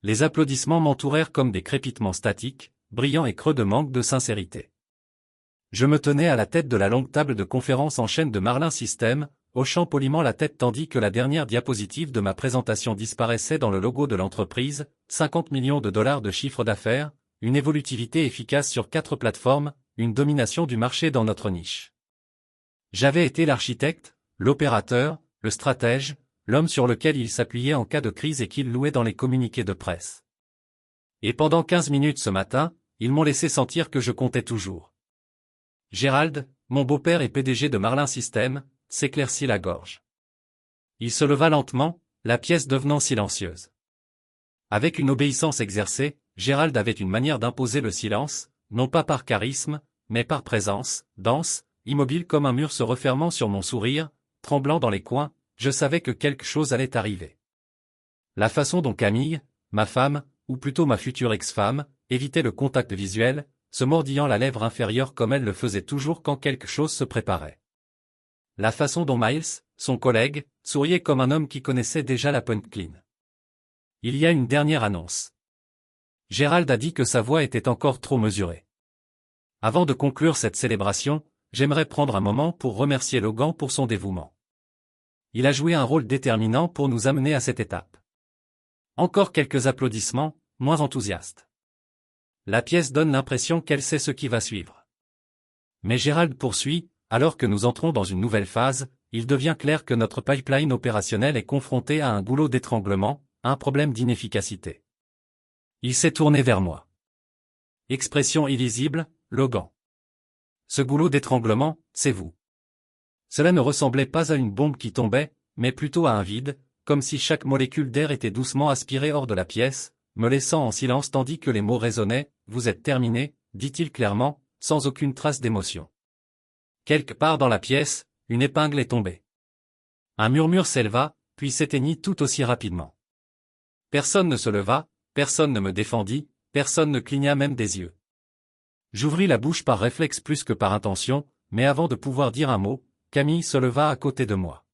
Les applaudissements m'entourèrent comme des crépitements statiques, brillants et creux de manque de sincérité. Je me tenais à la tête de la longue table de conférence en chaîne de Marlin System, hochant poliment la tête tandis que la dernière diapositive de ma présentation disparaissait dans le logo de l'entreprise, 50 millions de dollars de chiffre d'affaires, une évolutivité efficace sur 4 plateformes, une domination du marché dans notre niche. J'avais été l'architecte, l'opérateur, le stratège, l'homme sur lequel il s'appuyait en cas de crise et qu'il louait dans les communiqués de presse. Et pendant 15 minutes ce matin, ils m'ont laissé sentir que je comptais toujours. Gérald, mon beau-père et PDG de Marlin System, s'éclaircit la gorge. Il se leva lentement, la pièce devenant silencieuse. Avec une obéissance exercée, Gérald avait une manière d'imposer le silence, non pas par charisme, mais par présence, dense, immobile comme un mur se refermant sur mon sourire, tremblant dans les coins, je savais que quelque chose allait arriver. La façon dont Camille, ma femme, ou plutôt ma future ex-femme, évitait le contact visuel, se mordillant la lèvre inférieure comme elle le faisait toujours quand quelque chose se préparait. La façon dont Miles, son collègue, souriait comme un homme qui connaissait déjà la punchline. Il y a une dernière annonce. Gérald a dit que sa voix était encore trop mesurée. Avant de conclure cette célébration, j'aimerais prendre un moment pour remercier Logan pour son dévouement. Il a joué un rôle déterminant pour nous amener à cette étape. Encore quelques applaudissements, moins enthousiastes. La pièce donne l'impression qu'elle sait ce qui va suivre. Mais Gérald poursuit, alors que nous entrons dans une nouvelle phase, il devient clair que notre pipeline opérationnel est confronté à un goulot d'étranglement, un problème d'inefficacité. Il s'est tourné vers moi. Expression illisible, Logan. Ce goulot d'étranglement, c'est vous. Cela ne ressemblait pas à une bombe qui tombait, mais plutôt à un vide, comme si chaque molécule d'air était doucement aspirée hors de la pièce, me laissant en silence tandis que les mots résonnaient. Vous êtes terminé, dit-il clairement, sans aucune trace d'émotion. Quelque part dans la pièce, une épingle est tombée. Un murmure s'éleva, puis s'éteignit tout aussi rapidement. Personne ne se leva, personne ne me défendit, personne ne cligna même des yeux. J'ouvris la bouche par réflexe plus que par intention, mais avant de pouvoir dire un mot, Camille se leva à côté de moi.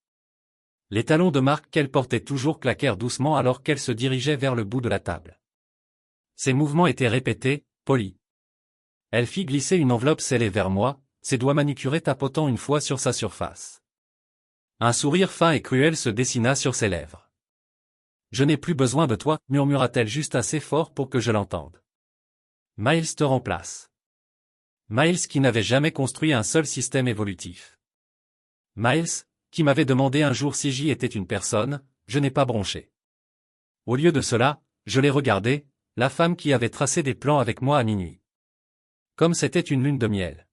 Les talons de marque qu'elle portait toujours claquèrent doucement alors qu'elle se dirigeait vers le bout de la table. Ses mouvements étaient répétés, polis. Elle fit glisser une enveloppe scellée vers moi, ses doigts manicurés tapotant une fois sur sa surface. Un sourire fin et cruel se dessina sur ses lèvres. « Je n'ai plus besoin de toi, murmura-t-elle juste assez fort pour que je l'entende. Miles te remplace. Miles qui n'avait jamais construit un seul système évolutif. Miles, qui m'avait demandé un jour si j'y étais une personne, je n'ai pas bronché. Au lieu de cela, je l'ai regardée, la femme qui avait tracé des plans avec moi à minuit. Comme c'était une lune de miel.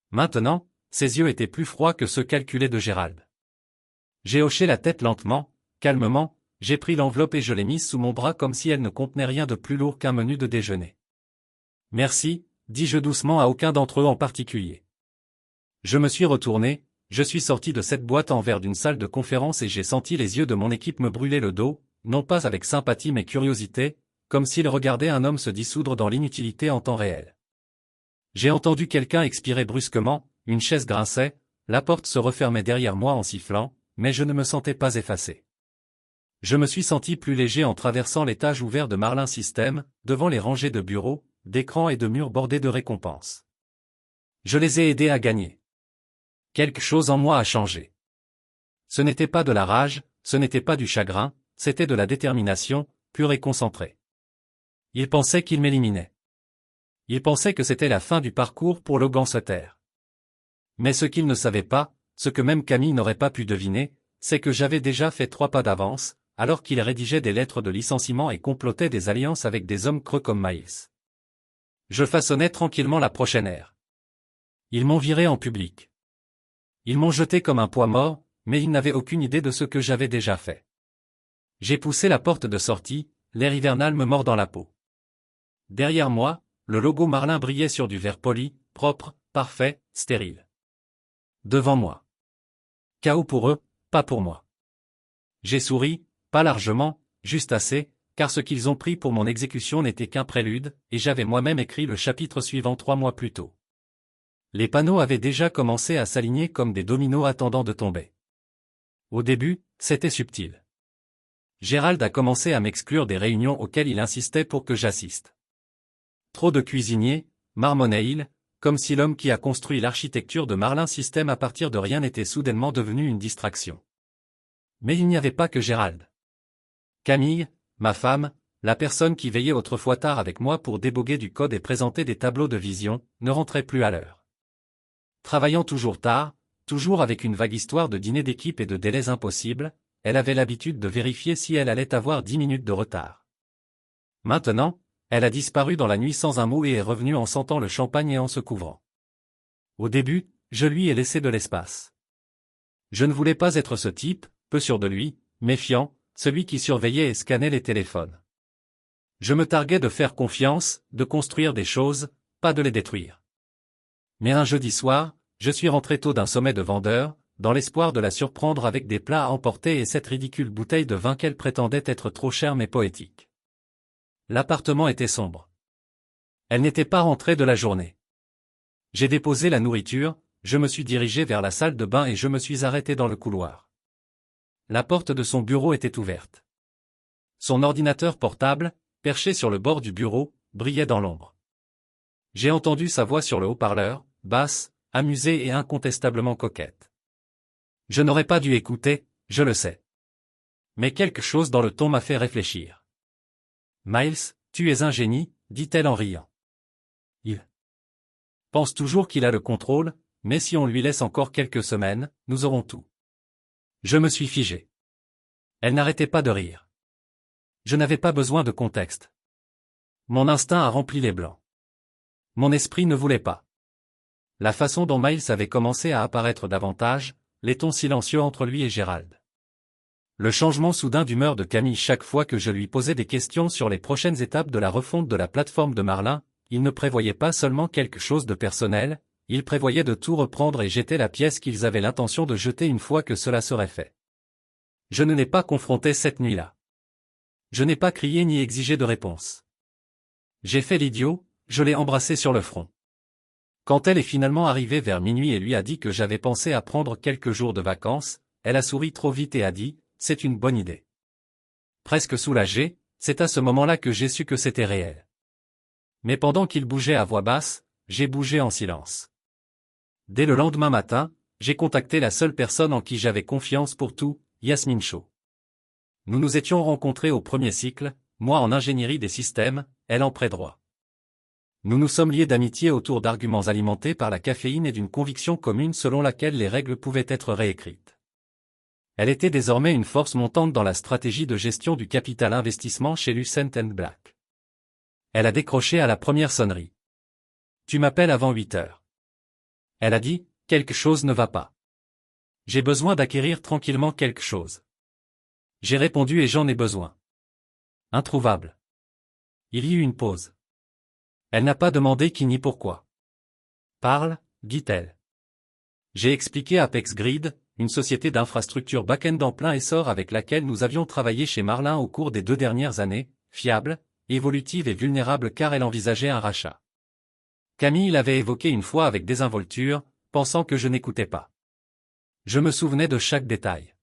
Maintenant, ses yeux étaient plus froids que ceux calculés de Gérald. J'ai hoché la tête lentement, calmement, j'ai pris l'enveloppe et je l'ai mise sous mon bras comme si elle ne contenait rien de plus lourd qu'un menu de déjeuner. Merci, dis-je doucement à aucun d'entre eux en particulier. Je me suis retourné, je suis sorti de cette boîte en verre d'une salle de conférence et j'ai senti les yeux de mon équipe me brûler le dos, non pas avec sympathie mais curiosité, comme s'ils regardaient un homme se dissoudre dans l'inutilité en temps réel. J'ai entendu quelqu'un expirer brusquement, une chaise grinçait, la porte se refermait derrière moi en sifflant, mais je ne me sentais pas effacé. Je me suis senti plus léger en traversant l'étage ouvert de Marlin System, devant les rangées de bureaux, d'écrans et de murs bordés de récompenses. Je les ai aidés à gagner. Quelque chose en moi a changé. Ce n'était pas de la rage, ce n'était pas du chagrin, c'était de la détermination, pure et concentrée. Ils pensaient qu'ils m'éliminaient. Ils pensaient que c'était la fin du parcours pour Logan Sutter. Mais ce qu'ils ne savaient pas, ce que même Camille n'aurait pas pu deviner, c'est que j'avais déjà fait 3 pas d'avance, alors qu'il rédigeait des lettres de licenciement et complotait des alliances avec des hommes creux comme Miles. Je façonnais tranquillement la prochaine ère. Ils m'ont viré en public. Ils m'ont jeté comme un poids mort, mais ils n'avaient aucune idée de ce que j'avais déjà fait. J'ai poussé la porte de sortie, l'air hivernal me mord dans la peau. Derrière moi, le logo Marlin brillait sur du verre poli, propre, parfait, stérile. Devant moi. Chaos pour eux, pas pour moi. J'ai souri, pas largement, juste assez, car ce qu'ils ont pris pour mon exécution n'était qu'un prélude, et j'avais moi-même écrit le chapitre suivant 3 mois plus tôt. Les panneaux avaient déjà commencé à s'aligner comme des dominos attendant de tomber. Au début, c'était subtil. Gérald a commencé à m'exclure des réunions auxquelles il insistait pour que j'assiste. Trop de cuisiniers, marmonnait-il, comme si l'homme qui a construit l'architecture de Marlin System à partir de rien était soudainement devenu une distraction. Mais il n'y avait pas que Gérald. Camille, ma femme, la personne qui veillait autrefois tard avec moi pour déboguer du code et présenter des tableaux de vision, ne rentrait plus à l'heure. Travaillant toujours tard, toujours avec une vague histoire de dîner d'équipe et de délais impossibles, elle avait l'habitude de vérifier si elle allait avoir 10 minutes de retard. Maintenant, elle a disparu dans la nuit sans un mot et est revenue en sentant le champagne et en se couvrant. Au début, je lui ai laissé de l'espace. Je ne voulais pas être ce type, peu sûr de lui, méfiant, celui qui surveillait et scannait les téléphones. Je me targuais de faire confiance, de construire des choses, pas de les détruire. Mais un jeudi soir, je suis rentré tôt d'un sommet de vendeur, dans l'espoir de la surprendre avec des plats à emporter et cette ridicule bouteille de vin qu'elle prétendait être trop chère mais poétique. L'appartement était sombre. Elle n'était pas rentrée de la journée. J'ai déposé la nourriture, je me suis dirigé vers la salle de bain et je me suis arrêté dans le couloir. La porte de son bureau était ouverte. Son ordinateur portable, perché sur le bord du bureau, brillait dans l'ombre. J'ai entendu sa voix sur le haut-parleur, basse, amusée et incontestablement coquette. Je n'aurais pas dû écouter, je le sais. Mais quelque chose dans le ton m'a fait réfléchir. Miles, tu es un génie, dit-elle en riant. Il pense toujours qu'il a le contrôle, mais si on lui laisse encore quelques semaines, nous aurons tout. Je me suis figé. Elle n'arrêtait pas de rire. Je n'avais pas besoin de contexte. Mon instinct a rempli les blancs. Mon esprit ne voulait pas. La façon dont Miles avait commencé à apparaître davantage, les tons silencieux entre lui et Gérald. Le changement soudain d'humeur de Camille chaque fois que je lui posais des questions sur les prochaines étapes de la refonte de la plateforme de Marlin, il ne prévoyait pas seulement quelque chose de personnel, il prévoyait de tout reprendre et jeter la pièce qu'ils avaient l'intention de jeter une fois que cela serait fait. Je ne l'ai pas confronté cette nuit-là. Je n'ai pas crié ni exigé de réponse. J'ai fait l'idiot, je l'ai embrassé sur le front. Quand elle est finalement arrivée vers minuit et lui a dit que j'avais pensé à prendre quelques jours de vacances, elle a souri trop vite et a dit « C'est une bonne idée ». Presque soulagée, c'est à ce moment-là que j'ai su que c'était réel. Mais pendant qu'il bougeait à voix basse, j'ai bougé en silence. Dès le lendemain matin, j'ai contacté la seule personne en qui j'avais confiance pour tout, Yasmine Shaw. Nous nous étions rencontrés au premier cycle, moi en ingénierie des systèmes, elle en pré-droit. Nous nous sommes liés d'amitié autour d'arguments alimentés par la caféine et d'une conviction commune selon laquelle les règles pouvaient être réécrites. Elle était désormais une force montante dans la stratégie de gestion du capital investissement chez Lucent & Black. Elle a décroché à la première sonnerie. « Tu m'appelles avant 8 heures. » Elle a dit, « Quelque chose ne va pas. J'ai besoin d'acquérir tranquillement quelque chose. » J'ai répondu et j'en ai besoin. Introuvable. Il y eut une pause. Elle n'a pas demandé qui ni pourquoi. Parle, dit-elle. J'ai expliqué Apex Grid, une société d'infrastructure back-end en plein essor avec laquelle nous avions travaillé chez Marlin au cours des 2 dernières années, fiable, évolutive et vulnérable car elle envisageait un rachat. Camille l'avait évoqué une fois avec désinvolture, pensant que je n'écoutais pas. Je me souvenais de chaque détail.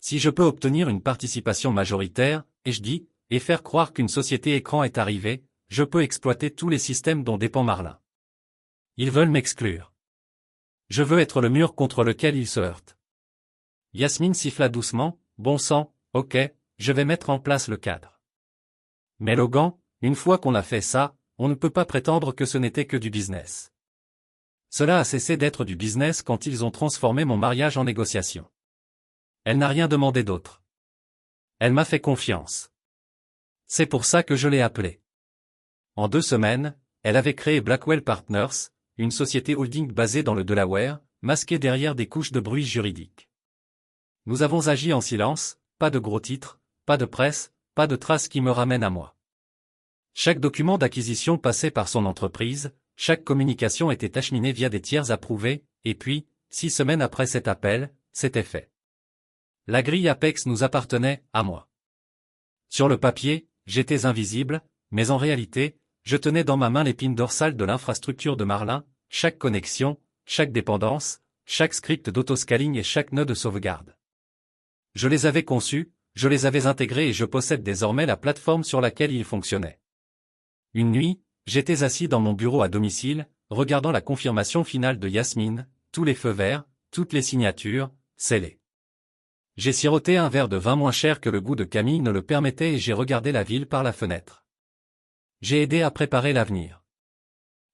Si je peux obtenir une participation majoritaire, ai-je dit, et faire croire qu'une société écran est arrivée, je peux exploiter tous les systèmes dont dépend Marlin. Ils veulent m'exclure. Je veux être le mur contre lequel ils se heurtent. Yasmine siffla doucement, bon sang, ok, je vais mettre en place le cadre. Mais Logan, une fois qu'on a fait ça, on ne peut pas prétendre que ce n'était que du business. Cela a cessé d'être du business quand ils ont transformé mon mariage en négociation. Elle n'a rien demandé d'autre. Elle m'a fait confiance. C'est pour ça que je l'ai appelée. En 2 semaines, elle avait créé Blackwell Partners, une société holding basée dans le Delaware, masquée derrière des couches de bruit juridique. Nous avons agi en silence, pas de gros titres, pas de presse, pas de traces qui me ramènent à moi. Chaque document d'acquisition passait par son entreprise, chaque communication était acheminée via des tiers approuvés, et puis, 6 semaines après cet appel, c'était fait. La grille Apex nous appartenait, à moi. Sur le papier, j'étais invisible, mais en réalité, je tenais dans ma main l'épine dorsale de l'infrastructure de Marlin, chaque connexion, chaque dépendance, chaque script d'autoscaling et chaque nœud de sauvegarde. Je les avais conçus, je les avais intégrés et je possède désormais la plateforme sur laquelle ils fonctionnaient. Une nuit, j'étais assis dans mon bureau à domicile, regardant la confirmation finale de Yasmine, tous les feux verts, toutes les signatures, scellées. J'ai siroté un verre de vin moins cher que le goût de Camille ne le permettait et j'ai regardé la ville par la fenêtre. J'ai aidé à préparer l'avenir.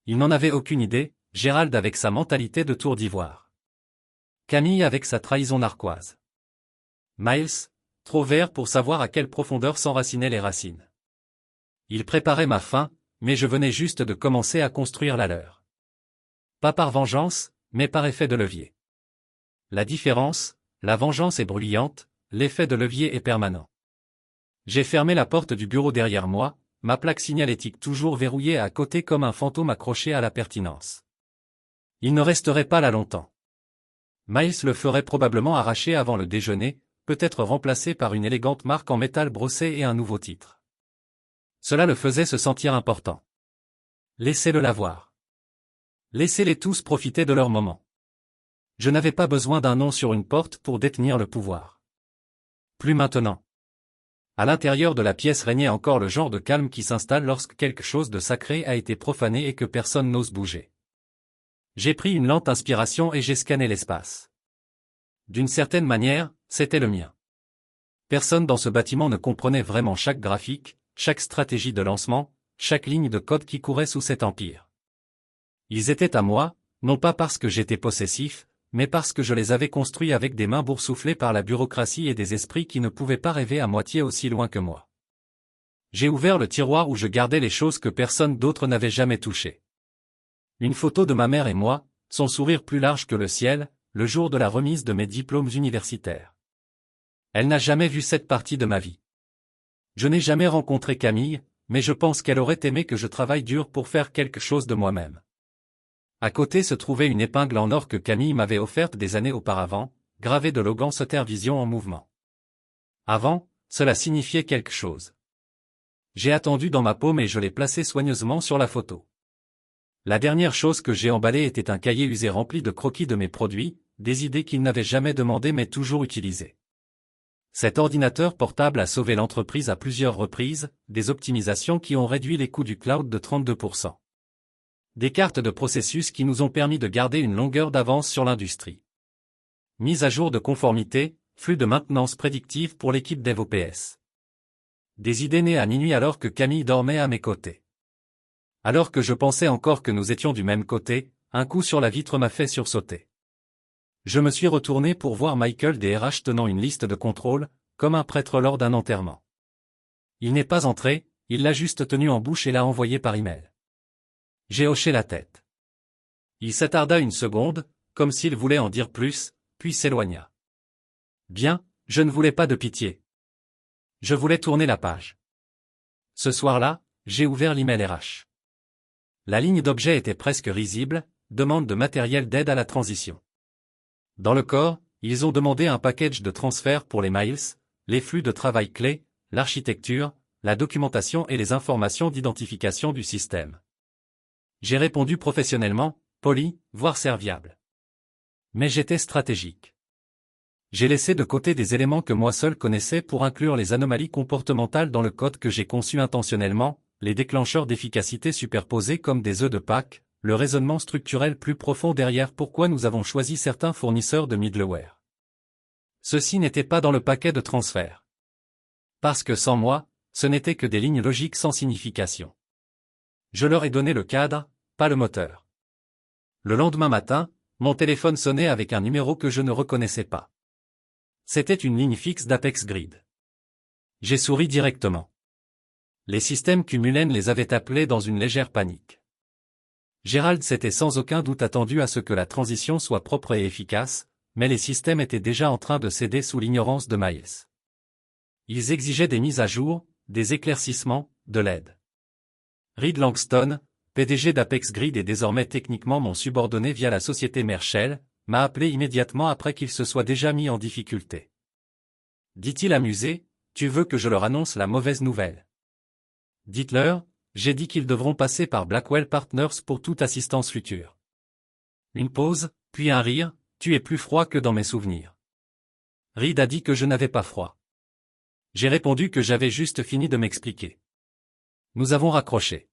Il n'en avait aucune idée, Gérald avec sa mentalité de tour d'ivoire. Camille avec sa trahison narquoise. Miles, trop vert pour savoir à quelle profondeur s'enracinaient les racines. Il préparait ma fin, mais je venais juste de commencer à construire la leur. Pas par vengeance, mais par effet de levier. La différence, la vengeance est bruyante, l'effet de levier est permanent. J'ai fermé la porte du bureau derrière moi, ma plaque signalétique toujours verrouillée à côté comme un fantôme accroché à la pertinence. Il ne resterait pas là longtemps. Miles le ferait probablement arracher avant le déjeuner, peut-être remplacé par une élégante marque en métal brossé et un nouveau titre. Cela le faisait se sentir important. Laissez-le l'avoir. Laissez-les tous profiter de leur moment. Je n'avais pas besoin d'un nom sur une porte pour détenir le pouvoir. Plus maintenant. À l'intérieur de la pièce régnait encore le genre de calme qui s'installe lorsque quelque chose de sacré a été profané et que personne n'ose bouger. J'ai pris une lente inspiration et j'ai scanné l'espace. D'une certaine manière, c'était le mien. Personne dans ce bâtiment ne comprenait vraiment chaque graphique, chaque stratégie de lancement, chaque ligne de code qui courait sous cet empire. Ils étaient à moi, non pas parce que j'étais possessif, mais parce que je les avais construits avec des mains boursouflées par la bureaucratie et des esprits qui ne pouvaient pas rêver à moitié aussi loin que moi. J'ai ouvert le tiroir où je gardais les choses que personne d'autre n'avait jamais touchées. Une photo de ma mère et moi, son sourire plus large que le ciel, le jour de la remise de mes diplômes universitaires. Elle n'a jamais vu cette partie de ma vie. Je n'ai jamais rencontré Camille, mais je pense qu'elle aurait aimé que je travaille dur pour faire quelque chose de moi-même. À côté se trouvait une épingle en or que Camille m'avait offerte des années auparavant, gravée de Logan Sutter Vision en mouvement. Avant, cela signifiait quelque chose. J'ai attendu dans ma paume et je l'ai placé soigneusement sur la photo. La dernière chose que j'ai emballée était un cahier usé rempli de croquis de mes produits, des idées qu'il n'avait jamais demandées mais toujours utilisées. Cet ordinateur portable a sauvé l'entreprise à plusieurs reprises, des optimisations qui ont réduit les coûts du cloud de 32%. Des cartes de processus qui nous ont permis de garder une longueur d'avance sur l'industrie. Mise à jour de conformité, flux de maintenance prédictive pour l'équipe DevOps. Des idées nées à minuit alors que Camille dormait à mes côtés. Alors que je pensais encore que nous étions du même côté, un coup sur la vitre m'a fait sursauter. Je me suis retourné pour voir Michael des RH tenant une liste de contrôle, comme un prêtre lors d'un enterrement. Il n'est pas entré, il l'a juste tenu en bouche et l'a envoyé par email. J'ai hoché la tête. Il s'attarda une seconde, comme s'il voulait en dire plus, puis s'éloigna. Bien, je ne voulais pas de pitié. Je voulais tourner la page. Ce soir-là, j'ai ouvert l'email RH. La ligne d'objet était presque risible, demande de matériel d'aide à la transition. Dans le corps, ils ont demandé un package de transfert pour les miles, les flux de travail clés, l'architecture, la documentation et les informations d'identification du système. J'ai répondu professionnellement, poli, voire serviable. Mais j'étais stratégique. J'ai laissé de côté des éléments que moi seul connaissais pour inclure les anomalies comportementales dans le code que j'ai conçu intentionnellement, les déclencheurs d'efficacité superposés comme des œufs de Pâques, le raisonnement structurel plus profond derrière pourquoi nous avons choisi certains fournisseurs de middleware. Ceci n'était pas dans le paquet de transfert. Parce que sans moi, ce n'était que des lignes logiques sans signification. Je leur ai donné le cadre, pas le moteur. Le lendemain matin, mon téléphone sonnait avec un numéro que je ne reconnaissais pas. C'était une ligne fixe d'Apex Grid. J'ai souri directement. Les systèmes Cumulen les avaient appelés dans une légère panique. Gérald s'était sans aucun doute attendu à ce que la transition soit propre et efficace, mais les systèmes étaient déjà en train de céder sous l'ignorance de Miles. Ils exigeaient des mises à jour, des éclaircissements, de l'aide. Reed Langston, PDG d'Apex Grid et désormais techniquement mon subordonné via la société mère Shell, m'a appelé immédiatement après qu'il se soit déjà mis en difficulté. Dit-il amusé, tu veux que je leur annonce la mauvaise nouvelle? Dites-leur, j'ai dit qu'ils devront passer par Blackwell Partners pour toute assistance future. Une pause, puis un rire, tu es plus froid que dans mes souvenirs. Reed a dit que je n'avais pas froid. J'ai répondu que j'avais juste fini de m'expliquer. Nous avons raccroché.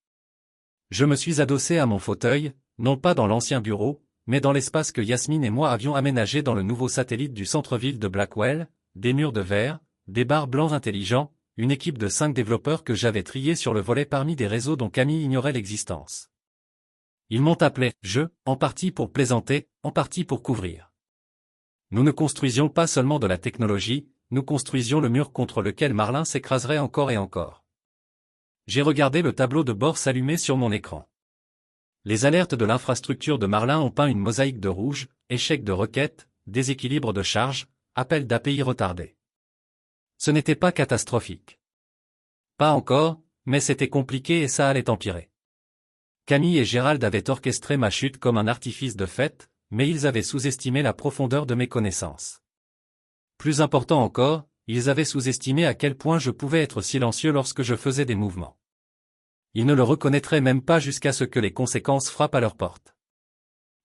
Je me suis adossé à mon fauteuil, non pas dans l'ancien bureau, mais dans l'espace que Yasmine et moi avions aménagé dans le nouveau satellite du centre-ville de Blackwell, des murs de verre, des barres blancs intelligents, une équipe de 5 développeurs que j'avais triés sur le volet parmi des réseaux dont Camille ignorait l'existence. Ils m'ont appelé « je », en partie pour plaisanter, en partie pour couvrir. Nous ne construisions pas seulement de la technologie, nous construisions le mur contre lequel Marlin s'écraserait encore et encore. J'ai regardé le tableau de bord s'allumer sur mon écran. Les alertes de l'infrastructure de Marlin ont peint une mosaïque de rouge, échec de requête, déséquilibre de charge, appel d'API retardé. Ce n'était pas catastrophique. Pas encore, mais c'était compliqué et ça allait empirer. Camille et Gérald avaient orchestré ma chute comme un artifice de fête, mais ils avaient sous-estimé la profondeur de mes connaissances. Plus important encore, ils avaient sous-estimé à quel point je pouvais être silencieux lorsque je faisais des mouvements. Ils ne le reconnaîtraient même pas jusqu'à ce que les conséquences frappent à leur porte.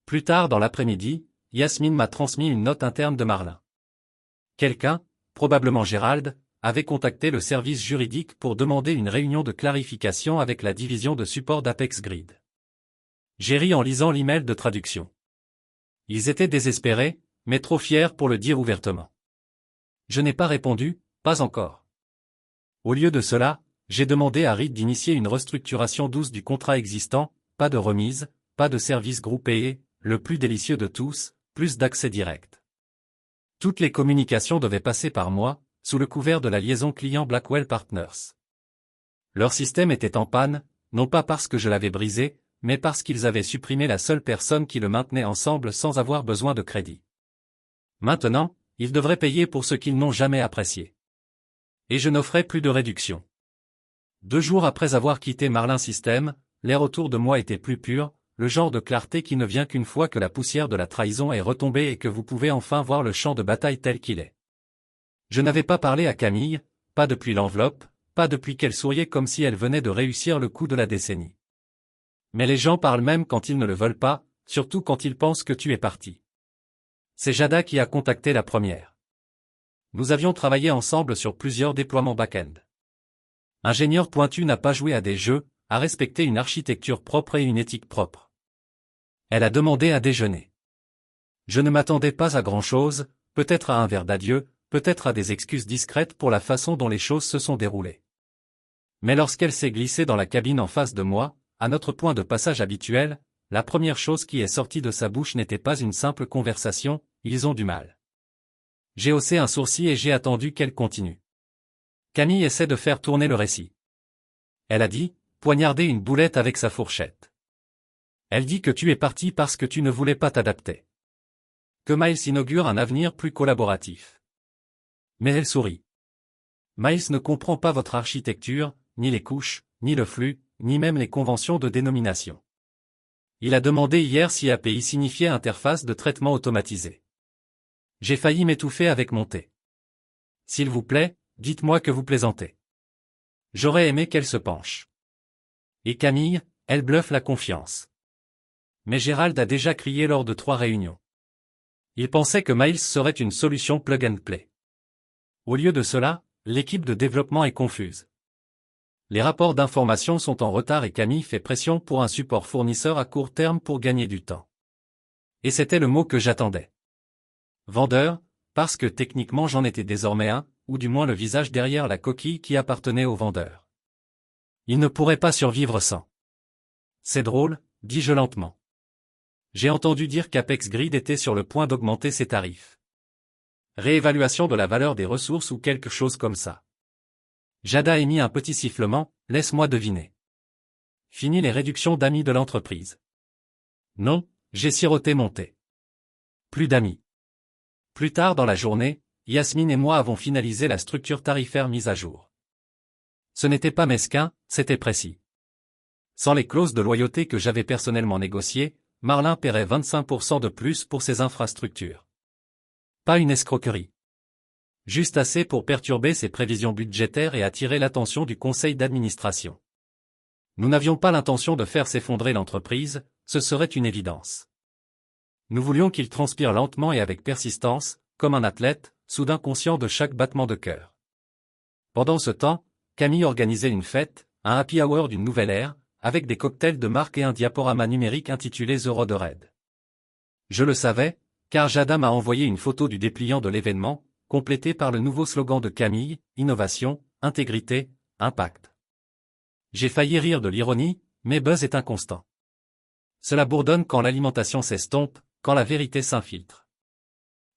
Plus tard dans l'après-midi, Yasmine m'a transmis une note interne de Marlin. Quelqu'un, probablement Gérald, avait contacté le service juridique pour demander une réunion de clarification avec la division de support d'Apex Grid. J'ai ri en lisant l'email de traduction. Ils étaient désespérés, mais trop fiers pour le dire ouvertement. Je n'ai pas répondu, pas encore. Au lieu de cela, j'ai demandé à Reed d'initier une restructuration douce du contrat existant, pas de remise, pas de services groupés et, le plus délicieux de tous, plus d'accès direct. Toutes les communications devaient passer par moi, sous le couvert de la liaison client Blackwell Partners. Leur système était en panne, non pas parce que je l'avais brisé, mais parce qu'ils avaient supprimé la seule personne qui le maintenait ensemble sans avoir besoin de crédit. Maintenant, ils devraient payer pour ce qu'ils n'ont jamais apprécié. Et je n'offrais plus de réduction. 2 jours après avoir quitté Marlin System, l'air autour de moi était plus pur, le genre de clarté qui ne vient qu'une fois que la poussière de la trahison est retombée et que vous pouvez enfin voir le champ de bataille tel qu'il est. Je n'avais pas parlé à Camille, pas depuis l'enveloppe, pas depuis qu'elle souriait comme si elle venait de réussir le coup de la décennie. Mais les gens parlent même quand ils ne le veulent pas, surtout quand ils pensent que tu es parti. C'est Jada qui a contacté la première. Nous avions travaillé ensemble sur plusieurs déploiements back-end. Ingénieur pointu n'a pas joué à des jeux, a respecté une architecture propre et une éthique propre. Elle a demandé à déjeuner. Je ne m'attendais pas à grand-chose, peut-être à un verre d'adieu, peut-être à des excuses discrètes pour la façon dont les choses se sont déroulées. Mais lorsqu'elle s'est glissée dans la cabine en face de moi, à notre point de passage habituel, la première chose qui est sortie de sa bouche n'était pas une simple conversation, ils ont du mal. J'ai haussé un sourcil et j'ai attendu qu'elle continue. Camille essaie de faire tourner le récit. Elle a dit, poignarder une boulette avec sa fourchette. Elle dit que tu es parti parce que tu ne voulais pas t'adapter. Que Miles inaugure un avenir plus collaboratif. Mais elle sourit. Miles ne comprend pas votre architecture, ni les couches, ni le flux, ni même les conventions de dénomination. Il a demandé hier si API signifiait interface de traitement automatisé. J'ai failli m'étouffer avec mon thé. S'il vous plaît, dites-moi que vous plaisantez. J'aurais aimé qu'elle se penche. Et Camille, elle bluffe la confiance. Mais Gérald a déjà crié lors de 3 réunions. Il pensait que Miles serait une solution plug and play. Au lieu de cela, l'équipe de développement est confuse. Les rapports d'information sont en retard et Camille fait pression pour un support fournisseur à court terme pour gagner du temps. Et c'était le mot que j'attendais. Vendeur, parce que techniquement j'en étais désormais un, ou du moins le visage derrière la coquille qui appartenait au vendeur. Il ne pourrait pas survivre sans. C'est drôle, dis-je lentement. J'ai entendu dire qu'Apex Grid était sur le point d'augmenter ses tarifs. Réévaluation de la valeur des ressources ou quelque chose comme ça. Jada émit un petit sifflement, laisse-moi deviner. Fini les réductions d'amis de l'entreprise. Non, j'ai siroté mon thé. Plus d'amis. Plus tard dans la journée, Yasmine et moi avons finalisé la structure tarifaire mise à jour. Ce n'était pas mesquin, c'était précis. Sans les clauses de loyauté que j'avais personnellement négociées, Marlin paierait 25% de plus pour ses infrastructures. Pas une escroquerie. Juste assez pour perturber ses prévisions budgétaires et attirer l'attention du conseil d'administration. Nous n'avions pas l'intention de faire s'effondrer l'entreprise, ce serait une évidence. Nous voulions qu'il transpire lentement et avec persistance, comme un athlète, soudain conscient de chaque battement de cœur. Pendant ce temps, Camille organisait une fête, un happy hour d'une nouvelle ère, avec des cocktails de marque et un diaporama numérique intitulé The Road Red. Je le savais, car Jada m'a envoyé une photo du dépliant de l'événement, complété par le nouveau slogan de Camille, innovation, intégrité, impact. J'ai failli rire de l'ironie, mais Buzz est inconstant. Cela bourdonne quand l'alimentation s'estompe, quand la vérité s'infiltre.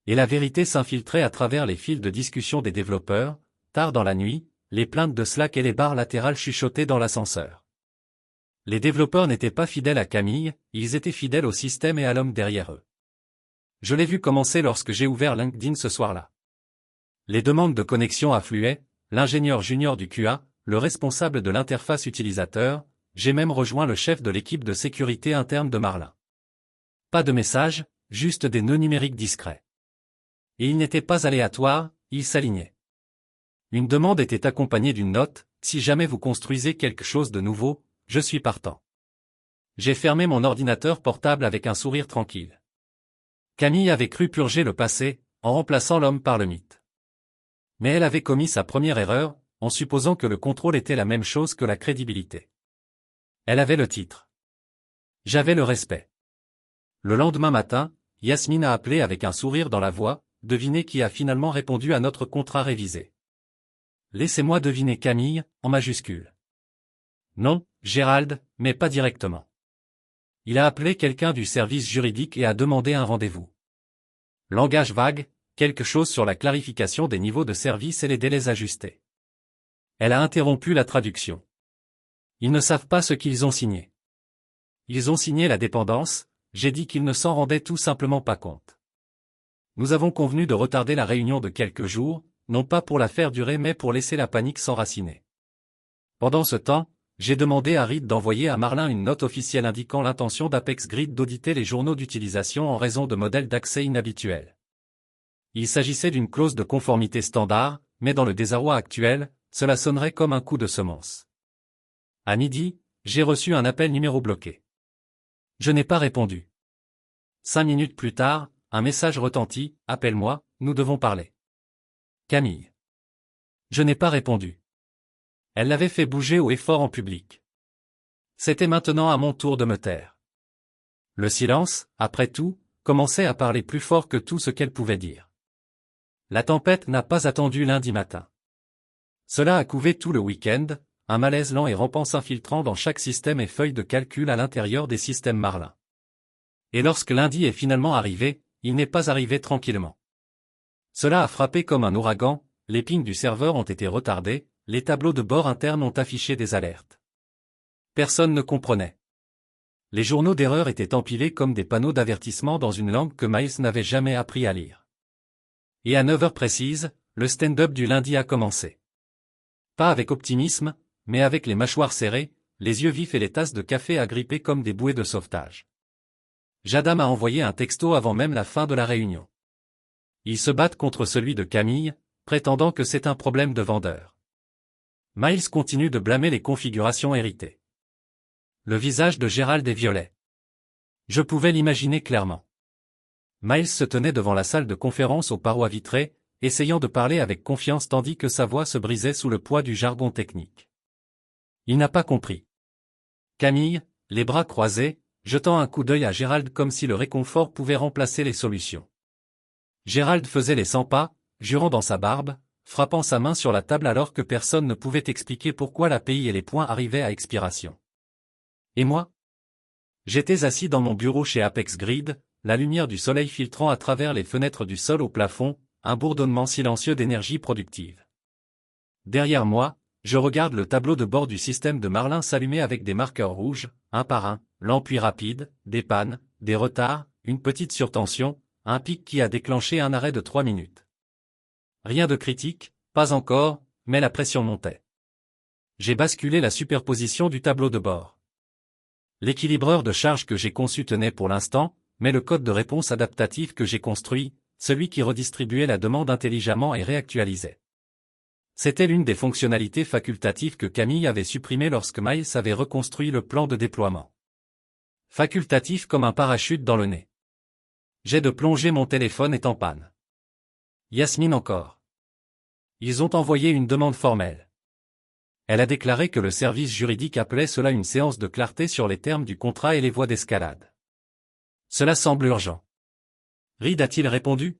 Et la vérité s'infiltrait à travers les fils de discussion des développeurs, tard dans la nuit, les plaintes de Slack et les barres latérales chuchotées dans l'ascenseur. Les développeurs n'étaient pas fidèles à Camille, ils étaient fidèles au système et à l'homme derrière eux. Je l'ai vu commencer lorsque j'ai ouvert LinkedIn ce soir-là. Les demandes de connexion affluaient, l'ingénieur junior du QA, le responsable de l'interface utilisateur, j'ai même rejoint le chef de l'équipe de sécurité interne de Marlin. Pas de messages, juste des nœuds numériques discrets. Et ils n'étaient pas aléatoires, ils s'alignaient. Une demande était accompagnée d'une note, si jamais vous construisez quelque chose de nouveau, je suis partant. J'ai fermé mon ordinateur portable avec un sourire tranquille. Camille avait cru purger le passé, en remplaçant l'homme par le mythe. Mais elle avait commis sa première erreur, en supposant que le contrôle était la même chose que la crédibilité. Elle avait le titre. J'avais le respect. Le lendemain matin, Yasmine a appelé avec un sourire dans la voix, devinez qui a finalement répondu à notre contrat révisé. Laissez-moi deviner Camille, en majuscule. Non, Gérald, mais pas directement. Il a appelé quelqu'un du service juridique et a demandé un rendez-vous. Langage vague, quelque chose sur la clarification des niveaux de service et les délais ajustés. Elle a interrompu la traduction. Ils ne savent pas ce qu'ils ont signé. Ils ont signé la dépendance, j'ai dit qu'ils ne s'en rendaient tout simplement pas compte. Nous avons convenu de retarder la réunion de quelques jours, non pas pour la faire durer mais pour laisser la panique s'enraciner. Pendant ce temps, j'ai demandé à Reed d'envoyer à Marlin une note officielle indiquant l'intention d'Apex Grid d'auditer les journaux d'utilisation en raison de modèles d'accès inhabituels. Il s'agissait d'une clause de conformité standard, mais dans le désarroi actuel, cela sonnerait comme un coup de semonce. À midi, j'ai reçu un appel numéro bloqué. Je n'ai pas répondu. 5 minutes plus tard, un message retentit, « Appelle-moi, nous devons parler. » Camille. Je n'ai pas répondu. Elle l'avait fait bouger haut et fort en public. C'était maintenant à mon tour de me taire. Le silence, après tout, commençait à parler plus fort que tout ce qu'elle pouvait dire. La tempête n'a pas attendu lundi matin. Cela a couvé tout le week-end, un malaise lent et rampant s'infiltrant dans chaque système et feuille de calcul à l'intérieur des systèmes Marlin. Et lorsque lundi est finalement arrivé, il n'est pas arrivé tranquillement. Cela a frappé comme un ouragan, les pings du serveur ont été retardés, les tableaux de bord internes ont affiché des alertes. Personne ne comprenait. Les journaux d'erreur étaient empilés comme des panneaux d'avertissement dans une langue que Miles n'avait jamais appris à lire. Et à 9 heures précises, le stand-up du lundi a commencé. Pas avec optimisme, mais avec les mâchoires serrées, les yeux vifs et les tasses de café agrippées comme des bouées de sauvetage. Jada m'a envoyé un texto avant même la fin de la réunion. Ils se battent contre celui de Camille, prétendant que c'est un problème de vendeur. Miles continue de blâmer les configurations héritées. Le visage de Gérald est violet. Je pouvais l'imaginer clairement. Miles se tenait devant la salle de conférence aux parois vitrées, essayant de parler avec confiance tandis que sa voix se brisait sous le poids du jargon technique. Il n'a pas compris. Camille, les bras croisés, jetant un coup d'œil à Gérald comme si le réconfort pouvait remplacer les solutions. Gérald faisait les 100 pas, jurant dans sa barbe, frappant sa main sur la table alors que personne ne pouvait expliquer pourquoi l'API et les points arrivaient à expiration. Et moi? J'étais assis dans mon bureau chez Apex Grid, la lumière du soleil filtrant à travers les fenêtres du sol au plafond, un bourdonnement silencieux d'énergie productive. Derrière moi, je regarde le tableau de bord du système de Marlin s'allumer avec des marqueurs rouges, un par un, l'empui rapide, des pannes, des retards, une petite surtension, un pic qui a déclenché un arrêt de 3 minutes. Rien de critique, pas encore, mais la pression montait. J'ai basculé la superposition du tableau de bord. L'équilibreur de charge que j'ai conçu tenait pour l'instant, mais le code de réponse adaptatif que j'ai construit, celui qui redistribuait la demande intelligemment et réactualisait. C'était l'une des fonctionnalités facultatives que Camille avait supprimées lorsque Miles avait reconstruit le plan de déploiement. Facultatif comme un parachute dans le nez. J'ai de plonger mon téléphone est en panne. Yasmine encore. Ils ont envoyé une demande formelle. Elle a déclaré que le service juridique appelait cela une séance de clarté sur les termes du contrat et les voies d'escalade. Cela semble urgent. Reed a-t-il répondu?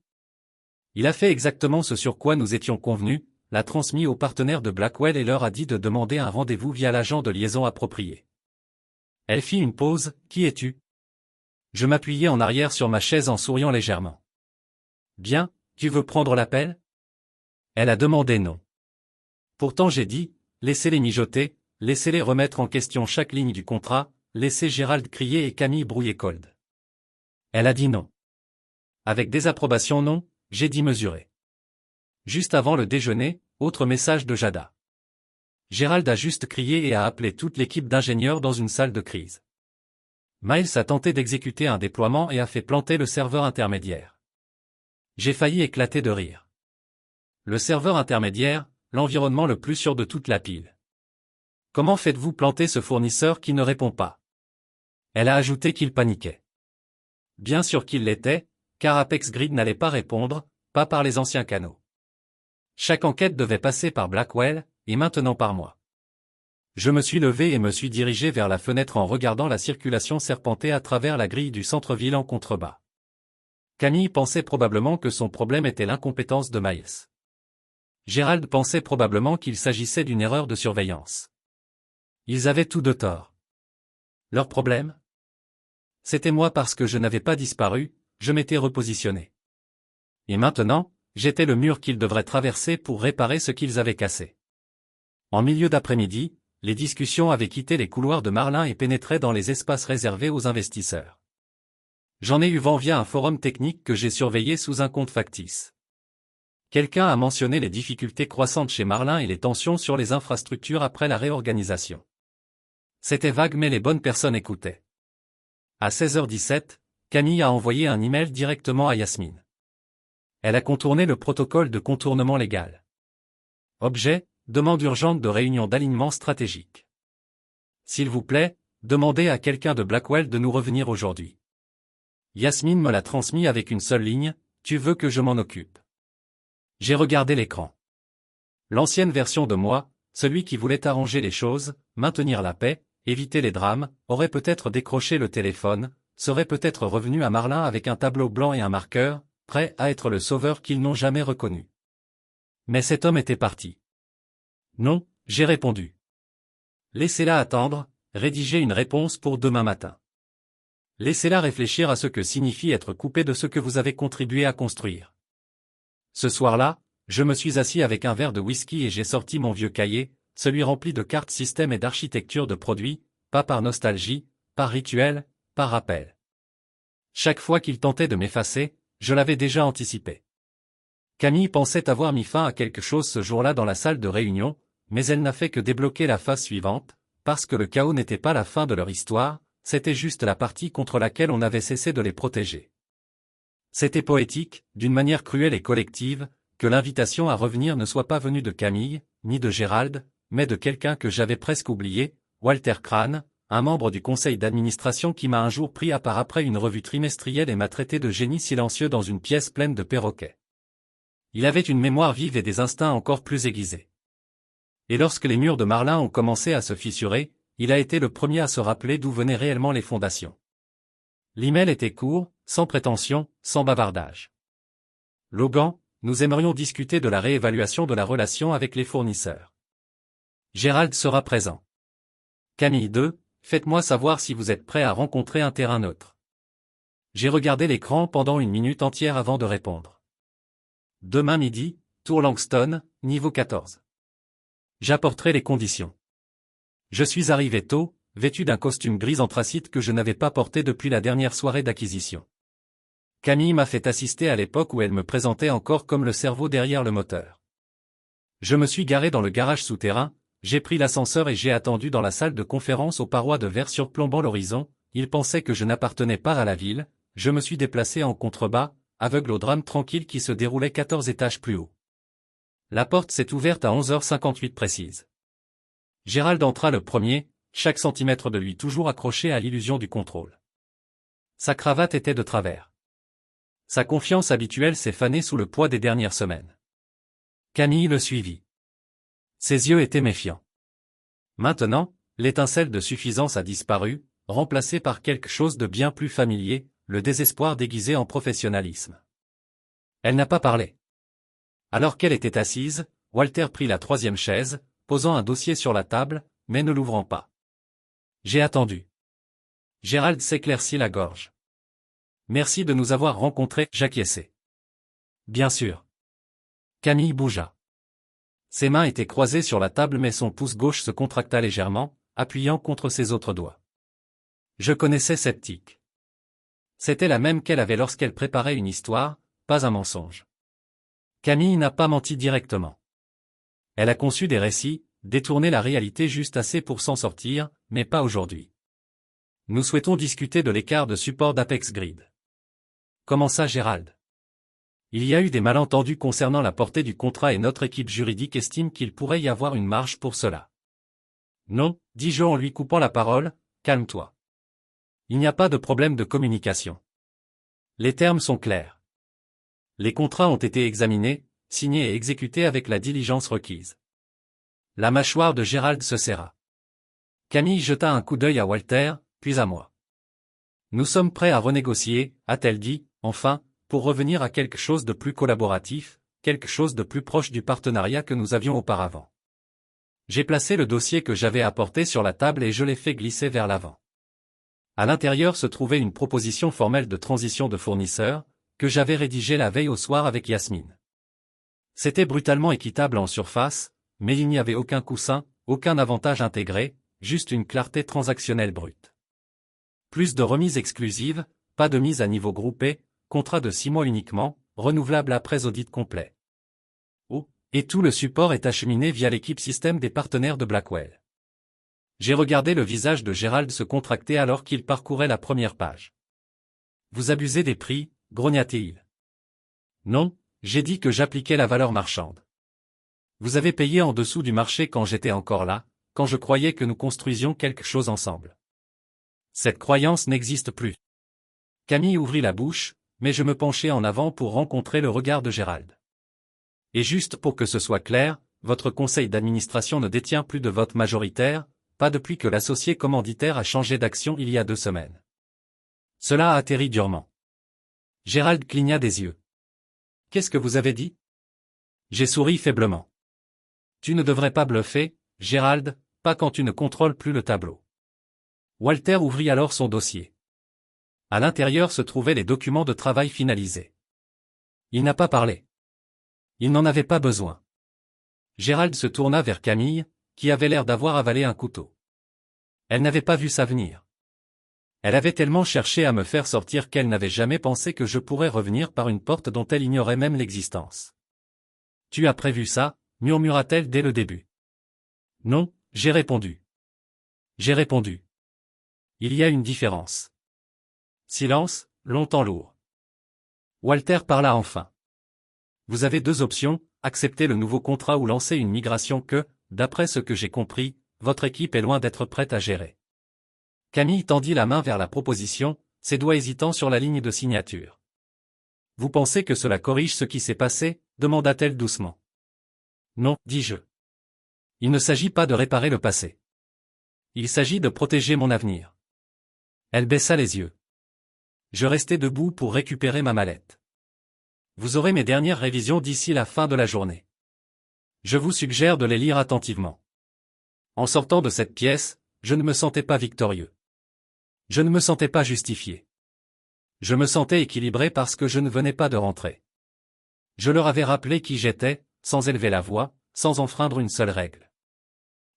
Il a fait exactement ce sur quoi nous étions convenus, l'a transmis aux partenaires de Blackwell et leur a dit de demander un rendez-vous via l'agent de liaison approprié. Elle fit une pause. Qui es-tu? Je m'appuyais en arrière sur ma chaise en souriant légèrement. Bien, tu veux prendre l'appel? Elle a demandé non. Pourtant j'ai dit, laissez-les mijoter, laissez-les remettre en question chaque ligne du contrat, laissez Gérald crier et Camille brouiller Cold. Elle a dit non. Avec désapprobation non, j'ai dit mesurer. Juste avant le déjeuner, autre message de Jada. Gérald a juste crié et a appelé toute l'équipe d'ingénieurs dans une salle de crise. Miles a tenté d'exécuter un déploiement et a fait planter le serveur intermédiaire. J'ai failli éclater de rire. Le serveur intermédiaire, l'environnement le plus sûr de toute la pile. Comment faites-vous planter ce fournisseur qui ne répond pas? Elle a ajouté qu'il paniquait. Bien sûr qu'il l'était, car Apex Grid n'allait pas répondre, pas par les anciens canaux. Chaque enquête devait passer par Blackwell, et maintenant par moi. Je me suis levé et me suis dirigé vers la fenêtre en regardant la circulation serpenter à travers la grille du centre-ville en contrebas. Camille pensait probablement que son problème était l'incompétence de Miles. Gérald pensait probablement qu'il s'agissait d'une erreur de surveillance. Ils avaient tous deux tort. Leur problème? C'était moi parce que je n'avais pas disparu, je m'étais repositionné. Et maintenant, j'étais le mur qu'ils devraient traverser pour réparer ce qu'ils avaient cassé. En milieu d'après-midi, les discussions avaient quitté les couloirs de Marlin et pénétraient dans les espaces réservés aux investisseurs. J'en ai eu vent via un forum technique que j'ai surveillé sous un compte factice. Quelqu'un a mentionné les difficultés croissantes chez Marlin et les tensions sur les infrastructures après la réorganisation. C'était vague mais les bonnes personnes écoutaient. À 16h17, Camille a envoyé un email directement à Yasmine. Elle a contourné le protocole de contournement légal. Objet, demande urgente de réunion d'alignement stratégique. S'il vous plaît, demandez à quelqu'un de Blackwell de nous revenir aujourd'hui. Yasmine me l'a transmis avec une seule ligne, tu veux que je m'en occupe. J'ai regardé l'écran. L'ancienne version de moi, celui qui voulait arranger les choses, maintenir la paix, éviter les drames, aurait peut-être décroché le téléphone, serait peut-être revenu à Marlin avec un tableau blanc et un marqueur, prêt à être le sauveur qu'ils n'ont jamais reconnu. Mais cet homme était parti. Non, j'ai répondu. Laissez-la attendre, rédiger une réponse pour demain matin. Laissez-la réfléchir à ce que signifie être coupé de ce que vous avez contribué à construire. Ce soir-là, je me suis assis avec un verre de whisky et j'ai sorti mon vieux cahier, celui rempli de cartes système et d'architecture de produits, pas par nostalgie, par rituel, par rappel. Chaque fois qu'il tentait de m'effacer, je l'avais déjà anticipé. Camille pensait avoir mis fin à quelque chose ce jour-là dans la salle de réunion, mais elle n'a fait que débloquer la phase suivante, parce que le chaos n'était pas la fin de leur histoire, c'était juste la partie contre laquelle on avait cessé de les protéger. C'était poétique, d'une manière cruelle et collective, que l'invitation à revenir ne soit pas venue de Camille, ni de Gérald, mais de quelqu'un que j'avais presque oublié, Walter Crane, un membre du conseil d'administration qui m'a un jour pris à part après une revue trimestrielle et m'a traité de génie silencieux dans une pièce pleine de perroquets. Il avait une mémoire vive et des instincts encore plus aiguisés. Et lorsque les murs de Marlin ont commencé à se fissurer, il a été le premier à se rappeler d'où venaient réellement les fondations. L'email était court, sans prétention, sans bavardage. Logan, nous aimerions discuter de la réévaluation de la relation avec les fournisseurs. Gérald sera présent. Camille 2, faites-moi savoir si vous êtes prêt à rencontrer un terrain neutre. J'ai regardé l'écran pendant une minute entière avant de répondre. Demain midi, Tour Langston, niveau 14. J'apporterai les conditions. Je suis arrivé tôt, vêtu d'un costume gris anthracite que je n'avais pas porté depuis la dernière soirée d'acquisition. Camille m'a fait assister à l'époque où elle me présentait encore comme le cerveau derrière le moteur. Je me suis garé dans le garage souterrain, j'ai pris l'ascenseur et j'ai attendu dans la salle de conférence aux parois de verre surplombant l'horizon, ils pensaient que je n'appartenais pas à la ville, je me suis déplacé en contrebas, aveugle au drame tranquille qui se déroulait 14 étages plus haut. La porte s'est ouverte à 11h58 précise. Gérald entra le premier, chaque centimètre de lui toujours accroché à l'illusion du contrôle. Sa cravate était de travers. Sa confiance habituelle s'est fanée sous le poids des dernières semaines. Camille le suivit. Ses yeux étaient méfiants. Maintenant, l'étincelle de suffisance a disparu, remplacée par quelque chose de bien plus familier, le désespoir déguisé en professionnalisme. Elle n'a pas parlé. Alors qu'elle était assise, Walter prit la troisième chaise, posant un dossier sur la table, mais ne l'ouvrant pas. J'ai attendu. Gérald s'éclaircit la gorge. Merci de nous avoir rencontrés, j'acquiesçai. Bien sûr. Camille bougea. Ses mains étaient croisées sur la table mais son pouce gauche se contracta légèrement, appuyant contre ses autres doigts. Je connaissais cette tic. C'était la même qu'elle avait lorsqu'elle préparait une histoire, pas un mensonge. Camille n'a pas menti directement. Elle a conçu des récits, détourné la réalité juste assez pour s'en sortir, mais pas aujourd'hui. Nous souhaitons discuter de l'écart de support d'Apex Grid. Comment ça, Gérald? Il y a eu des malentendus concernant la portée du contrat et notre équipe juridique estime qu'il pourrait y avoir une marge pour cela. Non, dis-je en lui coupant la parole, calme-toi. Il n'y a pas de problème de communication. Les termes sont clairs. Les contrats ont été examinés, signés et exécutés avec la diligence requise. La mâchoire de Gérald se serra. Camille jeta un coup d'œil à Walter, puis à moi. Nous sommes prêts à renégocier, a-t-elle dit, enfin, pour revenir à quelque chose de plus collaboratif, quelque chose de plus proche du partenariat que nous avions auparavant. J'ai placé le dossier que j'avais apporté sur la table et je l'ai fait glisser vers l'avant. À l'intérieur se trouvait une proposition formelle de transition de fournisseur, que j'avais rédigée la veille au soir avec Yasmine. C'était brutalement équitable en surface, mais il n'y avait aucun coussin, aucun avantage intégré, juste une clarté transactionnelle brute. Plus de remises exclusives, pas de mise à niveau groupé, contrat de 6 mois uniquement, renouvelable après audit complet. Oh, et tout le support est acheminé via l'équipe système des partenaires de Blackwell. J'ai regardé le visage de Gérald se contracter alors qu'il parcourait la première page. Vous abusez des prix, grogna-t-il. Non, j'ai dit que j'appliquais la valeur marchande. Vous avez payé en dessous du marché quand j'étais encore là, quand je croyais que nous construisions quelque chose ensemble. Cette croyance n'existe plus. Camille ouvrit la bouche, mais je me penchai en avant pour rencontrer le regard de Gérald. Et juste pour que ce soit clair, votre conseil d'administration ne détient plus de vote majoritaire, pas depuis que l'associé commanditaire a changé d'action il y a 2 semaines. Cela a atterri durement. Gérald cligna des yeux. Qu'est-ce que vous avez dit? J'ai souri faiblement. Tu ne devrais pas bluffer, Gérald, pas quand tu ne contrôles plus le tableau. Walter ouvrit alors son dossier. À l'intérieur se trouvaient les documents de travail finalisés. Il n'a pas parlé. Il n'en avait pas besoin. Gérald se tourna vers Camille, qui avait l'air d'avoir avalé un couteau. Elle n'avait pas vu ça venir. Elle avait tellement cherché à me faire sortir qu'elle n'avait jamais pensé que je pourrais revenir par une porte dont elle ignorait même l'existence. Tu as prévu ça, murmura-t-elle dès le début. Non, j'ai répondu. J'ai répondu. Il y a une différence. Silence, longtemps lourd. Walter parla enfin. Vous avez 2 options, accepter le nouveau contrat ou lancer une migration que, d'après ce que j'ai compris, votre équipe est loin d'être prête à gérer. Camille tendit la main vers la proposition, ses doigts hésitants sur la ligne de signature. Vous pensez que cela corrige ce qui s'est passé? Demanda-t-elle doucement. Non, dis-je. Il ne s'agit pas de réparer le passé. Il s'agit de protéger mon avenir. Elle baissa les yeux. Je restai debout pour récupérer ma mallette. Vous aurez mes dernières révisions d'ici la fin de la journée. Je vous suggère de les lire attentivement. En sortant de cette pièce, je ne me sentais pas victorieux. Je ne me sentais pas justifié. Je me sentais équilibré parce que je ne venais pas de rentrer. Je leur avais rappelé qui j'étais, sans élever la voix, sans enfreindre une seule règle.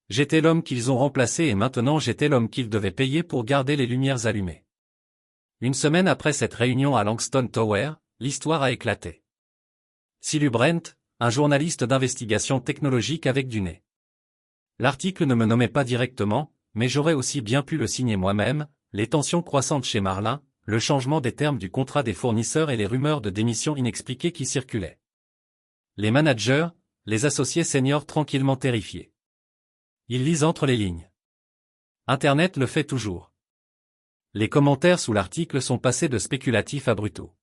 J'étais l'homme qu'ils ont remplacé et maintenant j'étais l'homme qu'ils devaient payer pour garder les lumières allumées. Une semaine après cette réunion à Langstone Tower, l'histoire a éclaté. Silu Brent, un journaliste d'investigation technologique avec du nez. L'article ne me nommait pas directement, mais j'aurais aussi bien pu le signer moi-même, les tensions croissantes chez Marlin, le changement des termes du contrat des fournisseurs et les rumeurs de démission inexpliquées qui circulaient. Les managers, les associés seniors tranquillement terrifiés. Ils lisent entre les lignes. Internet le fait toujours. Les commentaires sous l'article sont passés de spéculatifs à brutaux.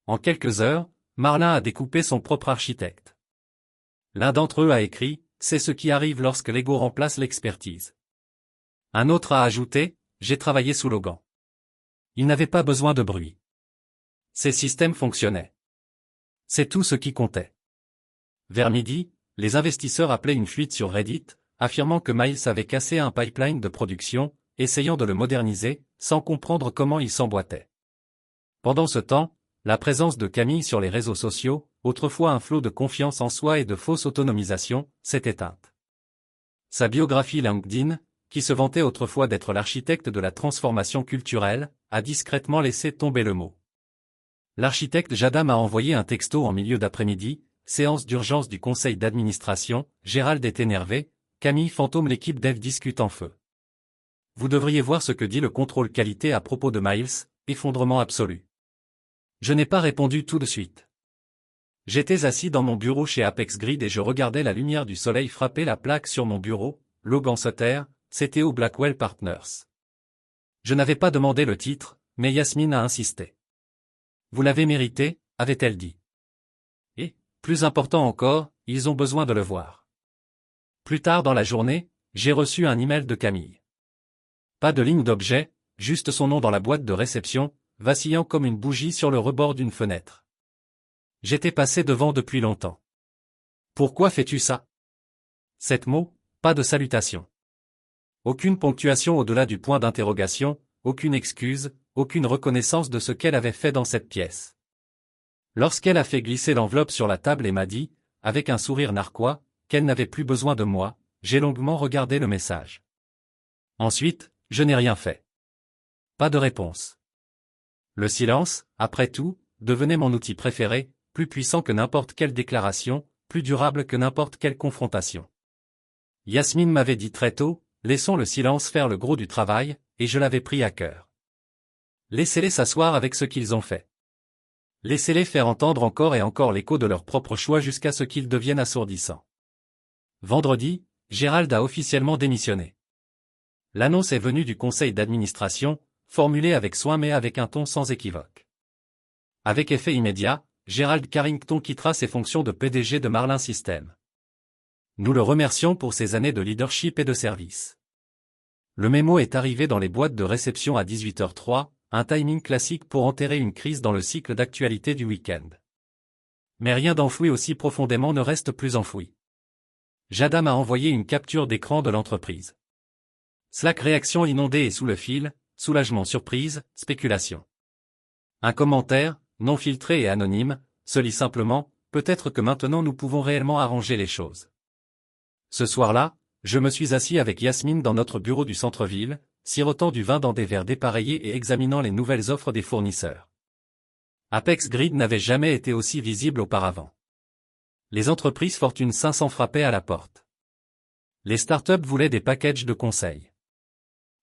En quelques heures, Marlin a découpé son propre architecte. L'un d'entre eux a écrit, c'est ce qui arrive lorsque l'ego remplace l'expertise. Un autre a ajouté, j'ai travaillé sous Logan. Il n'avait pas besoin de bruit. Ses systèmes fonctionnaient. C'est tout ce qui comptait. Vers midi, les investisseurs appelaient une fuite sur Reddit, affirmant que Miles avait cassé un pipeline de production, essayant de le moderniser, sans comprendre comment il s'emboîtait. Pendant ce temps, la présence de Camille sur les réseaux sociaux, autrefois un flot de confiance en soi et de fausse autonomisation, s'est éteinte. Sa biographie LinkedIn, qui se vantait autrefois d'être l'architecte de la transformation culturelle, a discrètement laissé tomber le mot. L'architecte Jada m'a envoyé un texto en milieu d'après-midi, séance d'urgence du conseil d'administration, Gérald est énervé, Camille fantôme l'équipe dev discute en feu. Vous devriez voir ce que dit le contrôle qualité à propos de Miles, effondrement absolu. Je n'ai pas répondu tout de suite. J'étais assis dans mon bureau chez Apex Grid et je regardais la lumière du soleil frapper la plaque sur mon bureau, Logan Sutter, CTO Blackwell Partners. Je n'avais pas demandé le titre, mais Yasmine a insisté. Vous l'avez mérité, avait-elle dit. Et, plus important encore, ils ont besoin de le voir. Plus tard dans la journée, j'ai reçu un email de Camille. Pas de ligne d'objet, juste son nom dans la boîte de réception, vacillant comme une bougie sur le rebord d'une fenêtre. J'étais passé devant depuis longtemps. Pourquoi fais-tu ça? 7 mots, pas de salutation. Aucune ponctuation au-delà du point d'interrogation, aucune excuse, aucune reconnaissance de ce qu'elle avait fait dans cette pièce. Lorsqu'elle a fait glisser l'enveloppe sur la table et m'a dit, avec un sourire narquois, qu'elle n'avait plus besoin de moi, j'ai longuement regardé le message. Ensuite, je n'ai rien fait. Pas de réponse. Le silence, après tout, devenait mon outil préféré, plus puissant que n'importe quelle déclaration, plus durable que n'importe quelle confrontation. Yasmine m'avait dit très tôt, laissons le silence faire le gros du travail, et je l'avais pris à cœur. Laissez-les s'asseoir avec ce qu'ils ont fait. Laissez-les faire entendre encore et encore l'écho de leur propre choix jusqu'à ce qu'ils deviennent assourdissants. Vendredi, Gérald a officiellement démissionné. L'annonce est venue du conseil d'administration, formulée avec soin mais avec un ton sans équivoque. Avec effet immédiat, Gérald Carrington quittera ses fonctions de PDG de Marlin Systems. Nous le remercions pour ses années de leadership et de service. Le mémo est arrivé dans les boîtes de réception à 18h03, un timing classique pour enterrer une crise dans le cycle d'actualité du week-end. Mais rien d'enfoui aussi profondément ne reste plus enfoui. Jada m'a envoyé une capture d'écran de l'entreprise. Slack réaction inondée et sous le fil, soulagement surprise, spéculation. Un commentaire, non filtré et anonyme, se lit simplement, peut-être que maintenant nous pouvons réellement arranger les choses. Ce soir-là, je me suis assis avec Yasmine dans notre bureau du centre-ville, sirotant du vin dans des verres dépareillés et examinant les nouvelles offres des fournisseurs. Apex Grid n'avait jamais été aussi visible auparavant. Les entreprises Fortune 500 frappaient à la porte. Les startups voulaient des packages de conseils.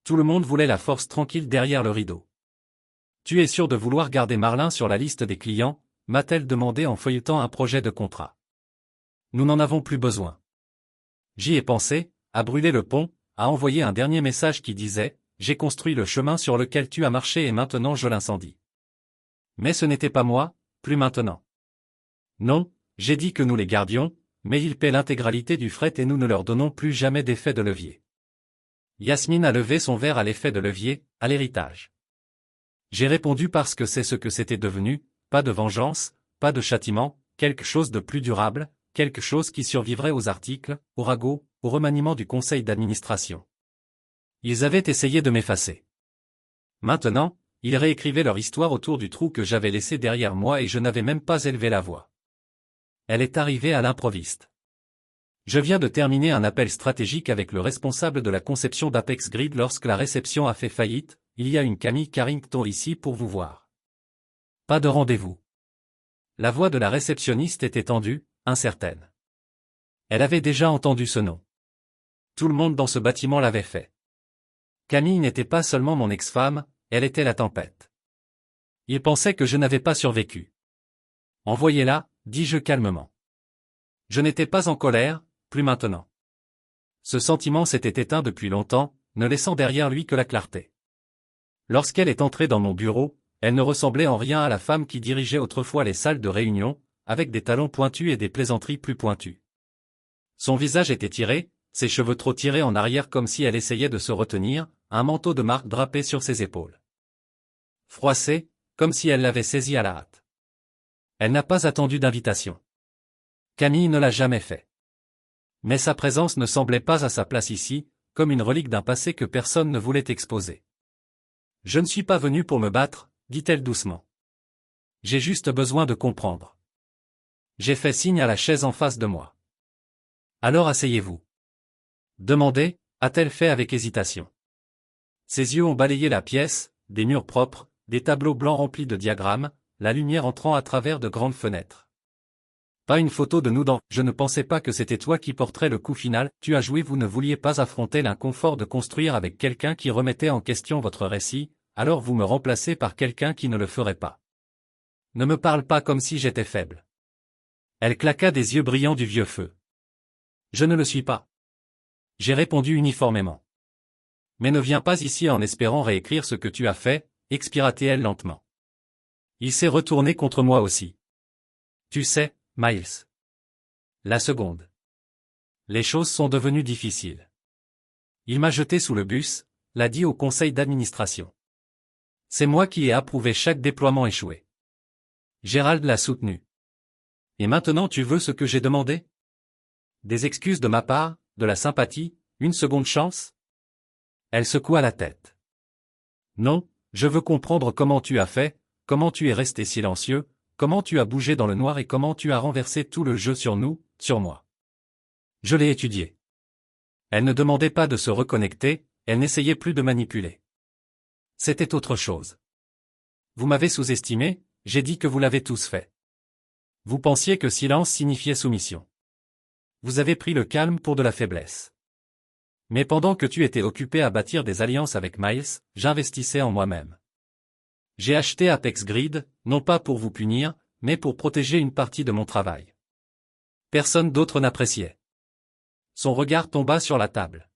Tout le monde voulait la force tranquille derrière le rideau. Tu es sûr de vouloir garder Marlin sur la liste des clients, m'a-t-elle demandé en feuilletant un projet de contrat. Nous n'en avons plus besoin. J'y ai pensé, à brûler le pont, à envoyer un dernier message qui disait « J'ai construit le chemin sur lequel tu as marché et maintenant je l'incendie. » Mais ce n'était pas moi, plus maintenant. Non, j'ai dit que nous les gardions, mais ils paient l'intégralité du fret et nous ne leur donnons plus jamais d'effet de levier. Yasmine a levé son verre à l'effet de levier, à l'héritage. J'ai répondu parce que c'est ce que c'était devenu, pas de vengeance, pas de châtiment, quelque chose de plus durable, quelque chose qui survivrait aux articles, aux ragots, au remaniement du conseil d'administration. Ils avaient essayé de m'effacer. Maintenant, ils réécrivaient leur histoire autour du trou que j'avais laissé derrière moi et je n'avais même pas élevé la voix. Elle est arrivée à l'improviste. Je viens de terminer un appel stratégique avec le responsable de la conception d'Apex Grid lorsque la réception a fait faillite, il y a une Camille Carrington ici pour vous voir. Pas de rendez-vous. La voix de la réceptionniste était tendue, incertaine. Elle avait déjà entendu ce nom. Tout le monde dans ce bâtiment l'avait fait. Camille n'était pas seulement mon ex-femme, elle était la tempête. Il pensait que je n'avais pas survécu. Envoyez-la, dis-je calmement. Je n'étais pas en colère, plus maintenant. Ce sentiment s'était éteint depuis longtemps, ne laissant derrière lui que la clarté. Lorsqu'elle est entrée dans mon bureau, elle ne ressemblait en rien à la femme qui dirigeait autrefois les salles de réunion, avec des talons pointus et des plaisanteries plus pointues. Son visage était tiré, ses cheveux trop tirés en arrière comme si elle essayait de se retenir, un manteau de marque drapé sur ses épaules. Froissé, comme si elle l'avait saisi à la hâte. Elle n'a pas attendu d'invitation. Camille ne l'a jamais fait. Mais sa présence ne semblait pas à sa place ici, comme une relique d'un passé que personne ne voulait exposer. « Je ne suis pas venue pour me battre, dit-elle doucement. J'ai juste besoin de comprendre. J'ai fait signe à la chaise en face de moi. Alors asseyez-vous. Demandez, a-t-elle fait avec hésitation. Ses yeux ont balayé la pièce, des murs propres, des tableaux blancs remplis de diagrammes, la lumière entrant à travers de grandes fenêtres. Pas une photo de nous dans « Je ne pensais pas que c'était toi qui porterais le coup final, tu as joué, vous ne vouliez pas affronter l'inconfort de construire avec quelqu'un qui remettait en question votre récit, alors vous me remplacez par quelqu'un qui ne le ferait pas. Ne me parle pas comme si j'étais faible. » Elle claqua des yeux brillants du vieux feu. « Je ne le suis pas. » J'ai répondu uniformément. « Mais ne viens pas ici en espérant réécrire ce que tu as fait, » expira-t-elle lentement. Il s'est retourné contre moi aussi. Tu sais, Miles. La seconde. Les choses sont devenues difficiles. Il m'a jeté sous le bus, l'a dit au conseil d'administration. C'est moi qui ai approuvé chaque déploiement échoué. Gérald l'a soutenu. Et maintenant tu veux ce que j'ai demandé? Des excuses de ma part, de la sympathie, une seconde chance? Elle secoua la tête. Non, je veux comprendre comment tu as fait, comment tu es resté silencieux, comment tu as bougé dans le noir et comment tu as renversé tout le jeu sur nous, sur moi. Je l'ai étudié. Elle ne demandait pas de se reconnecter, elle n'essayait plus de manipuler. C'était autre chose. Vous m'avez sous-estimé, j'ai dit que vous l'avez tous fait. Vous pensiez que silence signifiait soumission. Vous avez pris le calme pour de la faiblesse. Mais pendant que tu étais occupé à bâtir des alliances avec Miles, j'investissais en moi-même. J'ai acheté Apex Grid, non pas pour vous punir, mais pour protéger une partie de mon travail. Personne d'autre n'appréciait. Son regard tomba sur la table.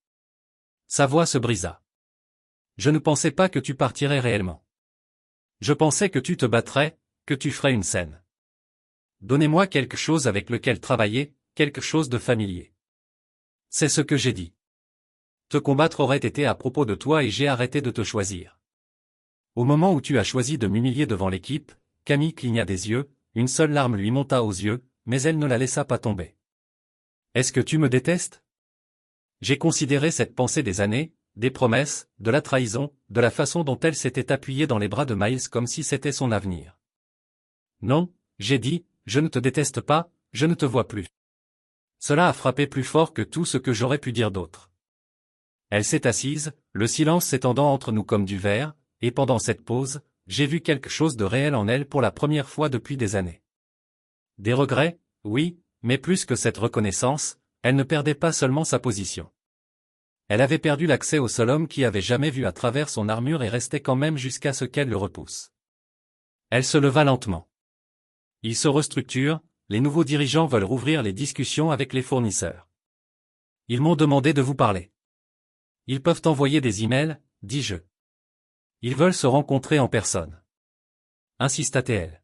Sa voix se brisa. Je ne pensais pas que tu partirais réellement. Je pensais que tu te battrais, que tu ferais une scène. Donnez-moi quelque chose avec lequel travailler, quelque chose de familier. C'est ce que j'ai dit. Te combattre aurait été à propos de toi et j'ai arrêté de te choisir. Au moment où tu as choisi de m'humilier devant l'équipe, Camille cligna des yeux, une seule larme lui monta aux yeux, mais elle ne la laissa pas tomber. Est-ce que tu me détestes? J'ai considéré cette pensée des années, des promesses, de la trahison, de la façon dont elle s'était appuyée dans les bras de Miles comme si c'était son avenir. Non, j'ai dit, je ne te déteste pas, je ne te vois plus. Cela a frappé plus fort que tout ce que j'aurais pu dire d'autre. Elle s'est assise, le silence s'étendant entre nous comme du verre, et pendant cette pause, j'ai vu quelque chose de réel en elle pour la première fois depuis des années. Des regrets, oui, mais plus que cette reconnaissance, elle ne perdait pas seulement sa position. Elle avait perdu l'accès au seul homme qui avait jamais vu à travers son armure et restait quand même jusqu'à ce qu'elle le repousse. Elle se leva lentement. Il se restructure, les nouveaux dirigeants veulent rouvrir les discussions avec les fournisseurs. Ils m'ont demandé de vous parler. Ils peuvent envoyer des emails, dis-je. Ils veulent se rencontrer en personne. Insista-t-elle.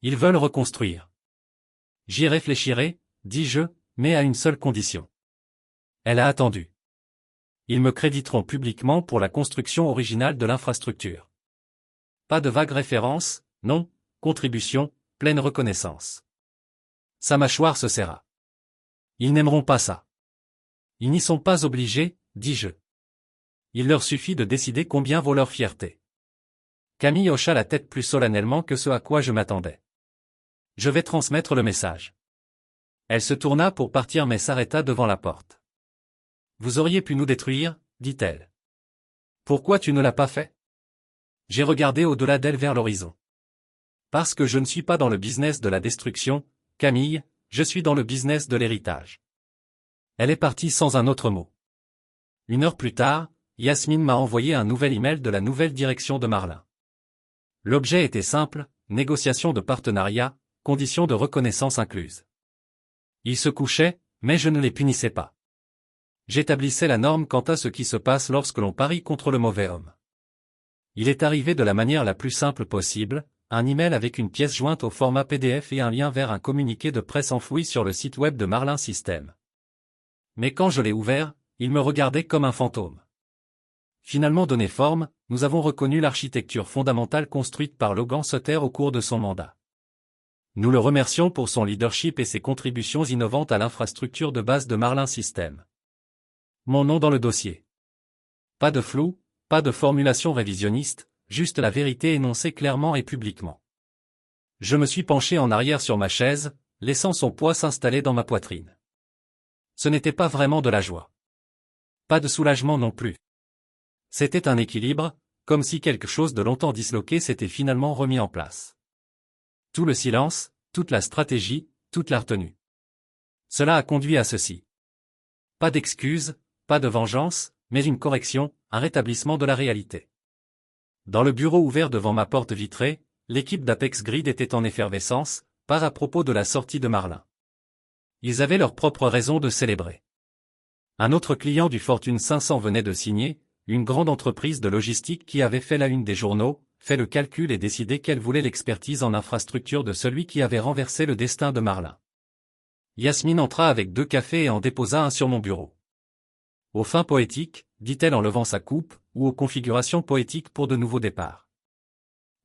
Ils veulent reconstruire. J'y réfléchirai, dis-je, mais à une seule condition. Elle a attendu. Ils me créditeront publiquement pour la construction originale de l'infrastructure. Pas de vagues références, non, contribution, pleine reconnaissance. Sa mâchoire se serra. Ils n'aimeront pas ça. Ils n'y sont pas obligés, dis-je. Il leur suffit de décider combien vaut leur fierté. Camille hocha la tête plus solennellement que ce à quoi je m'attendais. Je vais transmettre le message. Elle se tourna pour partir mais s'arrêta devant la porte. Vous auriez pu nous détruire, dit-elle. Pourquoi tu ne l'as pas fait? J'ai regardé au-delà d'elle vers l'horizon. Parce que je ne suis pas dans le business de la destruction, Camille, je suis dans le business de l'héritage. Elle est partie sans un autre mot. 1 heure plus tard, Yasmine m'a envoyé un nouvel email de la nouvelle direction de Marlin. L'objet était simple, négociation de partenariat, conditions de reconnaissance incluses. Ils se couchaient, mais je ne les punissais pas. J'établissais la norme quant à ce qui se passe lorsque l'on parie contre le mauvais homme. Il est arrivé de la manière la plus simple possible, un email avec une pièce jointe au format PDF et un lien vers un communiqué de presse enfoui sur le site web de Marlin System. Mais quand je l'ai ouvert, il me regardait comme un fantôme. Finalement donné forme, nous avons reconnu l'architecture fondamentale construite par Logan Sutter au cours de son mandat. Nous le remercions pour son leadership et ses contributions innovantes à l'infrastructure de base de Marlin System. Mon nom dans le dossier. Pas de flou, pas de formulation révisionniste, juste la vérité énoncée clairement et publiquement. Je me suis penché en arrière sur ma chaise, laissant son poids s'installer dans ma poitrine. Ce n'était pas vraiment de la joie. Pas de soulagement non plus. C'était un équilibre, comme si quelque chose de longtemps disloqué s'était finalement remis en place. Tout le silence, toute la stratégie, toute la retenue. Cela a conduit à ceci. Pas d'excuses, pas de vengeance, mais une correction, un rétablissement de la réalité. Dans le bureau ouvert devant ma porte vitrée, l'équipe d'Apex Grid était en effervescence, pas à propos de la sortie de Marlin. Ils avaient leur propre raison de célébrer. Un autre client du Fortune 500 venait de signer, une grande entreprise de logistique qui avait fait la une des journaux, fait le calcul et décidé qu'elle voulait l'expertise en infrastructure de celui qui avait renversé le destin de Marlin. Yasmine entra avec 2 cafés et en déposa un sur mon bureau. Aux fins poétiques, dit-elle en levant sa coupe, ou aux configurations poétiques pour de nouveaux départs.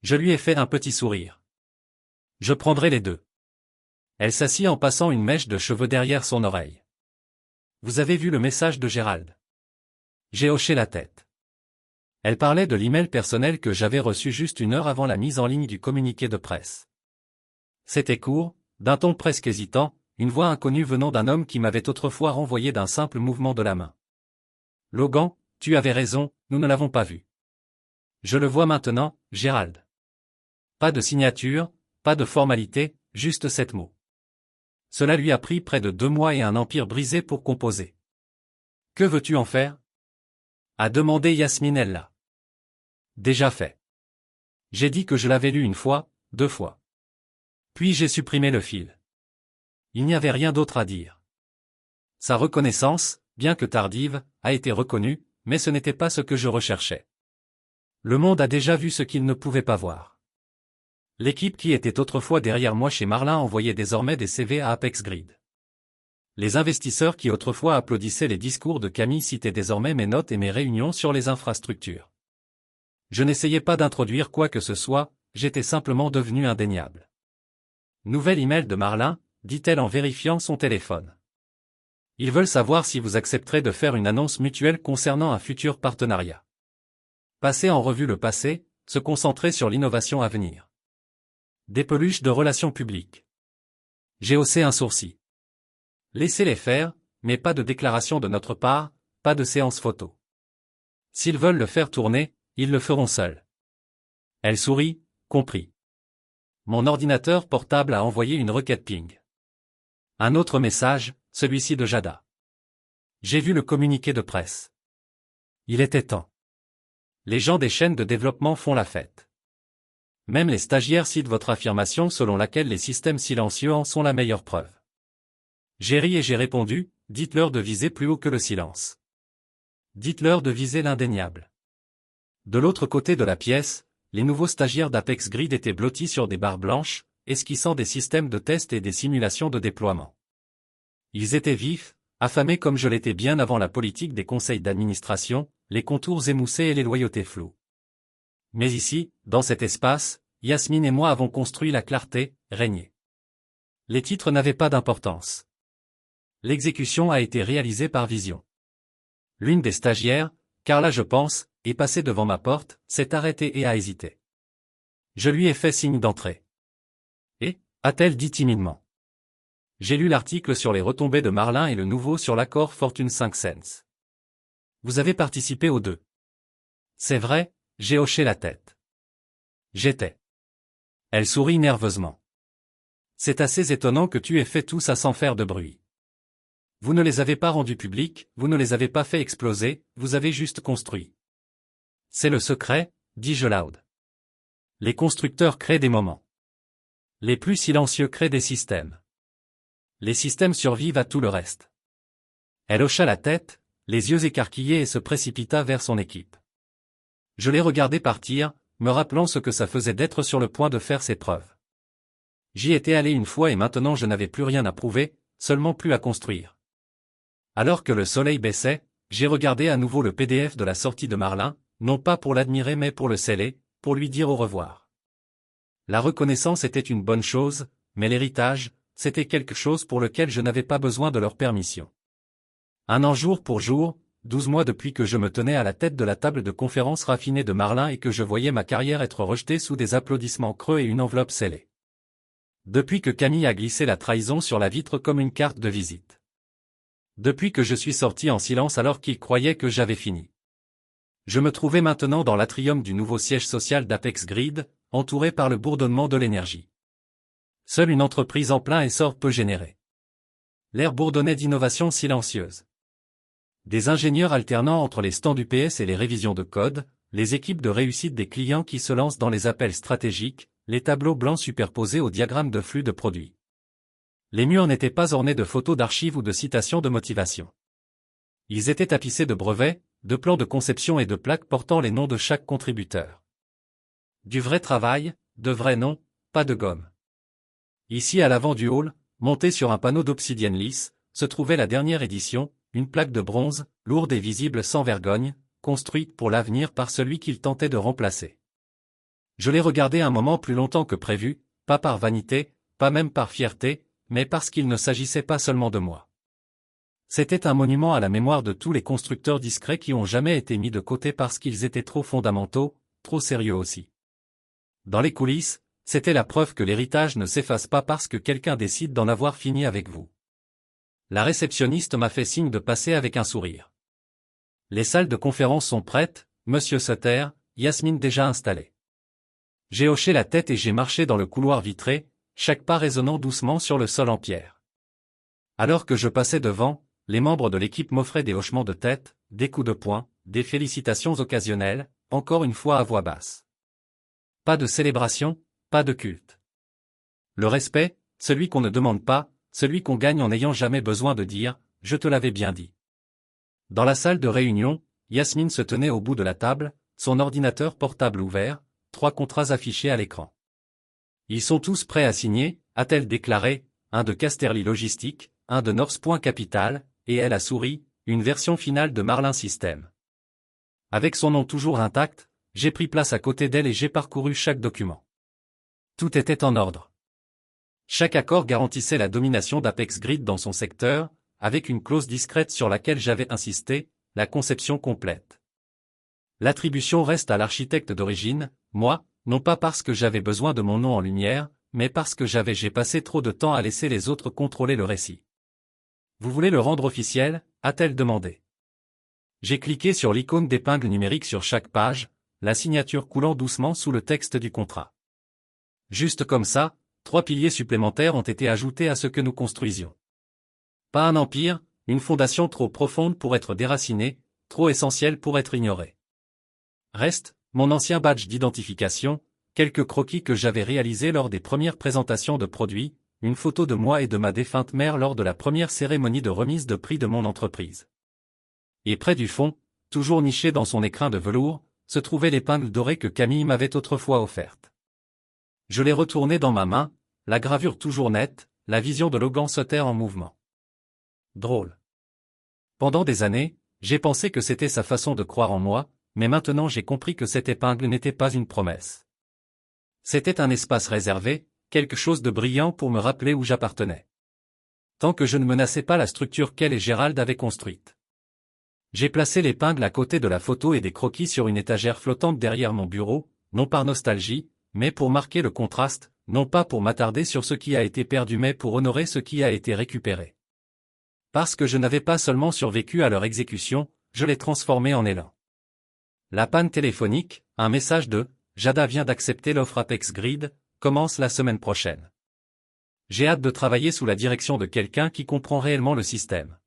Je lui ai fait un petit sourire. Je prendrai les 2. Elle s'assit en passant une mèche de cheveux derrière son oreille. Vous avez vu le message de Gérald? J'ai hoché la tête. Elle parlait de l'email personnel que j'avais reçu juste 1 heure avant la mise en ligne du communiqué de presse. C'était court, d'un ton presque hésitant, une voix inconnue venant d'un homme qui m'avait autrefois renvoyé d'un simple mouvement de la main. Logan, tu avais raison, nous ne l'avons pas vu. Je le vois maintenant, Gérald. Pas de signature, pas de formalité, juste 7 mots. Cela lui a pris près de 2 mois et un empire brisé pour composer. Que veux-tu en faire? A demandé Yasmine Ella. Déjà fait. J'ai dit que je l'avais lu 1 fois, 2 fois. Puis j'ai supprimé le fil. Il n'y avait rien d'autre à dire. Sa reconnaissance, bien que tardive, a été reconnue, mais ce n'était pas ce que je recherchais. Le monde a déjà vu ce qu'il ne pouvait pas voir. L'équipe qui était autrefois derrière moi chez Marlin envoyait désormais des CV à Apex Grid. Les investisseurs qui autrefois applaudissaient les discours de Camille citaient désormais mes notes et mes réunions sur les infrastructures. Je n'essayais pas d'introduire quoi que ce soit, j'étais simplement devenu indéniable. Nouvel email de Marlin, dit-elle en vérifiant son téléphone. Ils veulent savoir si vous accepterez de faire une annonce mutuelle concernant un futur partenariat. Passer en revue le passé, se concentrer sur l'innovation à venir. Des peluches de relations publiques. J'ai haussé un sourcil. Laissez-les faire, mais pas de déclaration de notre part, pas de séance photo. S'ils veulent le faire tourner, ils le feront seuls. Elle sourit, compris. Mon ordinateur portable a envoyé une requête ping. Un autre message, celui-ci de Jada. J'ai vu le communiqué de presse. Il était temps. Les gens des chaînes de développement font la fête. Même les stagiaires citent votre affirmation selon laquelle les systèmes silencieux en sont la meilleure preuve. J'ai ri et j'ai répondu, dites-leur de viser plus haut que le silence. Dites-leur de viser l'indéniable. De l'autre côté de la pièce, les nouveaux stagiaires d'Apex Grid étaient blottis sur des barres blanches, esquissant des systèmes de test et des simulations de déploiement. Ils étaient vifs, affamés comme je l'étais bien avant la politique des conseils d'administration, les contours émoussés et les loyautés floues. Mais ici, dans cet espace, Yasmine et moi avons construit la clarté, régné. Les titres n'avaient pas d'importance. L'exécution a été réalisée par vision. L'une des stagiaires, Carla je pense, est passée devant ma porte, s'est arrêtée et a hésité. Je lui ai fait signe d'entrer. Et, a-t-elle dit timidement. J'ai lu l'article sur les retombées de Marlin et le nouveau sur l'accord Fortune 500. Vous avez participé aux 2. C'est vrai, j'ai hoché la tête. J'étais. Elle sourit nerveusement. C'est assez étonnant que tu aies fait tout ça sans faire de bruit. Vous ne les avez pas rendus publics, vous ne les avez pas fait exploser, vous avez juste construit. C'est le secret, dis-je loud. Les constructeurs créent des moments. Les plus silencieux créent des systèmes. Les systèmes survivent à tout le reste. Elle hocha la tête, les yeux écarquillés et se précipita vers son équipe. Je l'ai regardé partir, me rappelant ce que ça faisait d'être sur le point de faire ses preuves. J'y étais allé 1 fois et maintenant je n'avais plus rien à prouver, seulement plus à construire. Alors que le soleil baissait, j'ai regardé à nouveau le PDF de la sortie de Marlin, non pas pour l'admirer mais pour le sceller, pour lui dire au revoir. La reconnaissance était une bonne chose, mais l'héritage, c'était quelque chose pour lequel je n'avais pas besoin de leur permission. Un an jour pour jour, 12 mois depuis que je me tenais à la tête de la table de conférence raffinée de Marlin et que je voyais ma carrière être rejetée sous des applaudissements creux et une enveloppe scellée. Depuis que Camille a glissé la trahison sur la vitre comme une carte de visite. Depuis que je suis sorti en silence alors qu'il croyait que j'avais fini. Je me trouvais maintenant dans l'atrium du nouveau siège social d'Apex Grid, entouré par le bourdonnement de l'énergie. Seule une entreprise en plein essor peut générer. L'air bourdonnait d'innovations silencieuses. Des ingénieurs alternant entre les stands UPS et les révisions de code, les équipes de réussite des clients qui se lancent dans les appels stratégiques, les tableaux blancs superposés aux diagrammes de flux de produits. Les murs n'étaient pas ornés de photos d'archives ou de citations de motivation. Ils étaient tapissés de brevets, de plans de conception et de plaques portant les noms de chaque contributeur. Du vrai travail, de vrais noms, pas de gomme. Ici à l'avant du hall, montée sur un panneau d'obsidienne lisse, se trouvait la dernière édition, une plaque de bronze, lourde et visible sans vergogne, construite pour l'avenir par celui qu'il tentait de remplacer. Je l'ai regardé un moment plus longtemps que prévu, pas par vanité, pas même par fierté, mais parce qu'il ne s'agissait pas seulement de moi. C'était un monument à la mémoire de tous les constructeurs discrets qui ont jamais été mis de côté parce qu'ils étaient trop fondamentaux, trop sérieux aussi. Dans les coulisses, c'était la preuve que l'héritage ne s'efface pas parce que quelqu'un décide d'en avoir fini avec vous. La réceptionniste m'a fait signe de passer avec un sourire. Les salles de conférence sont prêtes, Monsieur Sutter, Yasmine déjà installée. J'ai hoché la tête et j'ai marché dans le couloir vitré, chaque pas résonnant doucement sur le sol en pierre. Alors que je passais devant, les membres de l'équipe m'offraient des hochements de tête, des coups de poing, des félicitations occasionnelles, encore une fois à voix basse. Pas de célébration, pas de culte. Le respect, celui qu'on ne demande pas, celui qu'on gagne en n'ayant jamais besoin de dire « je te l'avais bien dit ». Dans la salle de réunion, Yasmine se tenait au bout de la table, son ordinateur portable ouvert, 3 contrats affichés à l'écran. Ils sont tous prêts à signer, a-t-elle déclaré, un de Casterly Logistique, un de North Point Capital, et elle a souri, une version finale de Marlin System. Avec son nom toujours intact, j'ai pris place à côté d'elle et j'ai parcouru chaque document. Tout était en ordre. Chaque accord garantissait la domination d'Apex Grid dans son secteur, avec une clause discrète sur laquelle j'avais insisté, la conception complète. L'attribution reste à l'architecte d'origine, moi, non pas parce que j'avais besoin de mon nom en lumière, mais parce que j'ai passé trop de temps à laisser les autres contrôler le récit. Vous voulez le rendre officiel, a-t-elle demandé. J'ai cliqué sur l'icône d'épingle numérique sur chaque page, la signature coulant doucement sous le texte du contrat. Juste comme ça, 3 piliers supplémentaires ont été ajoutés à ce que nous construisions. Pas un empire, une fondation trop profonde pour être déracinée, trop essentielle pour être ignorée. Reste, mon ancien badge d'identification, quelques croquis que j'avais réalisés lors des premières présentations de produits, une photo de moi et de ma défunte mère lors de la première cérémonie de remise de prix de mon entreprise. Et près du fond, toujours niché dans son écrin de velours, se trouvait l'épingle dorée que Camille m'avait autrefois offerte. Je l'ai retournée dans ma main, la gravure toujours nette, la vision de Logan Sutter en mouvement. Drôle. Pendant des années, j'ai pensé que c'était sa façon de croire en moi, mais maintenant j'ai compris que cette épingle n'était pas une promesse. C'était un espace réservé, quelque chose de brillant pour me rappeler où j'appartenais. Tant que je ne menaçais pas la structure qu'elle et Gérald avaient construite. J'ai placé l'épingle à côté de la photo et des croquis sur une étagère flottante derrière mon bureau, non par nostalgie, mais pour marquer le contraste, non pas pour m'attarder sur ce qui a été perdu mais pour honorer ce qui a été récupéré. Parce que je n'avais pas seulement survécu à leur exécution, je l'ai transformé en élan. La panne téléphonique, un message de « Jada vient d'accepter l'offre Apex Grid », commence la semaine prochaine. J'ai hâte de travailler sous la direction de quelqu'un qui comprend réellement le système.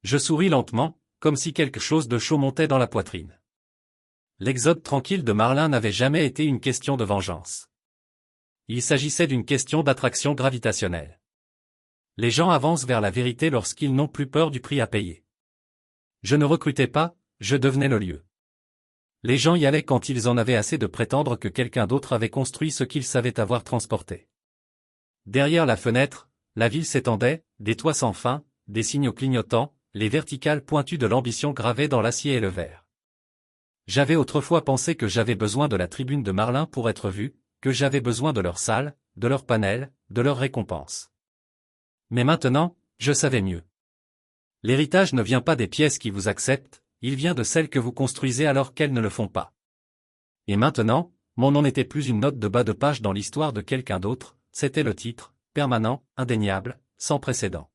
Je souris lentement, comme si quelque chose de chaud montait dans la poitrine. L'exode tranquille de Marlin n'avait jamais été une question de vengeance. Il s'agissait d'une question d'attraction gravitationnelle. Les gens avancent vers la vérité lorsqu'ils n'ont plus peur du prix à payer. Je ne recrutais pas, je devenais le lieu. Les gens y allaient quand ils en avaient assez de prétendre que quelqu'un d'autre avait construit ce qu'ils savaient avoir transporté. Derrière la fenêtre, la ville s'étendait, des toits sans fin, des signaux clignotants, les verticales pointues de l'ambition gravées dans l'acier et le verre. J'avais autrefois pensé que j'avais besoin de la tribune de Marlin pour être vu, que j'avais besoin de leur salle, de leur panel, de leur récompense. Mais maintenant, je savais mieux. L'héritage ne vient pas des pièces qui vous acceptent, il vient de celles que vous construisez alors qu'elles ne le font pas. Et maintenant, mon nom n'était plus une note de bas de page dans l'histoire de quelqu'un d'autre, c'était le titre, permanent, indéniable, sans précédent.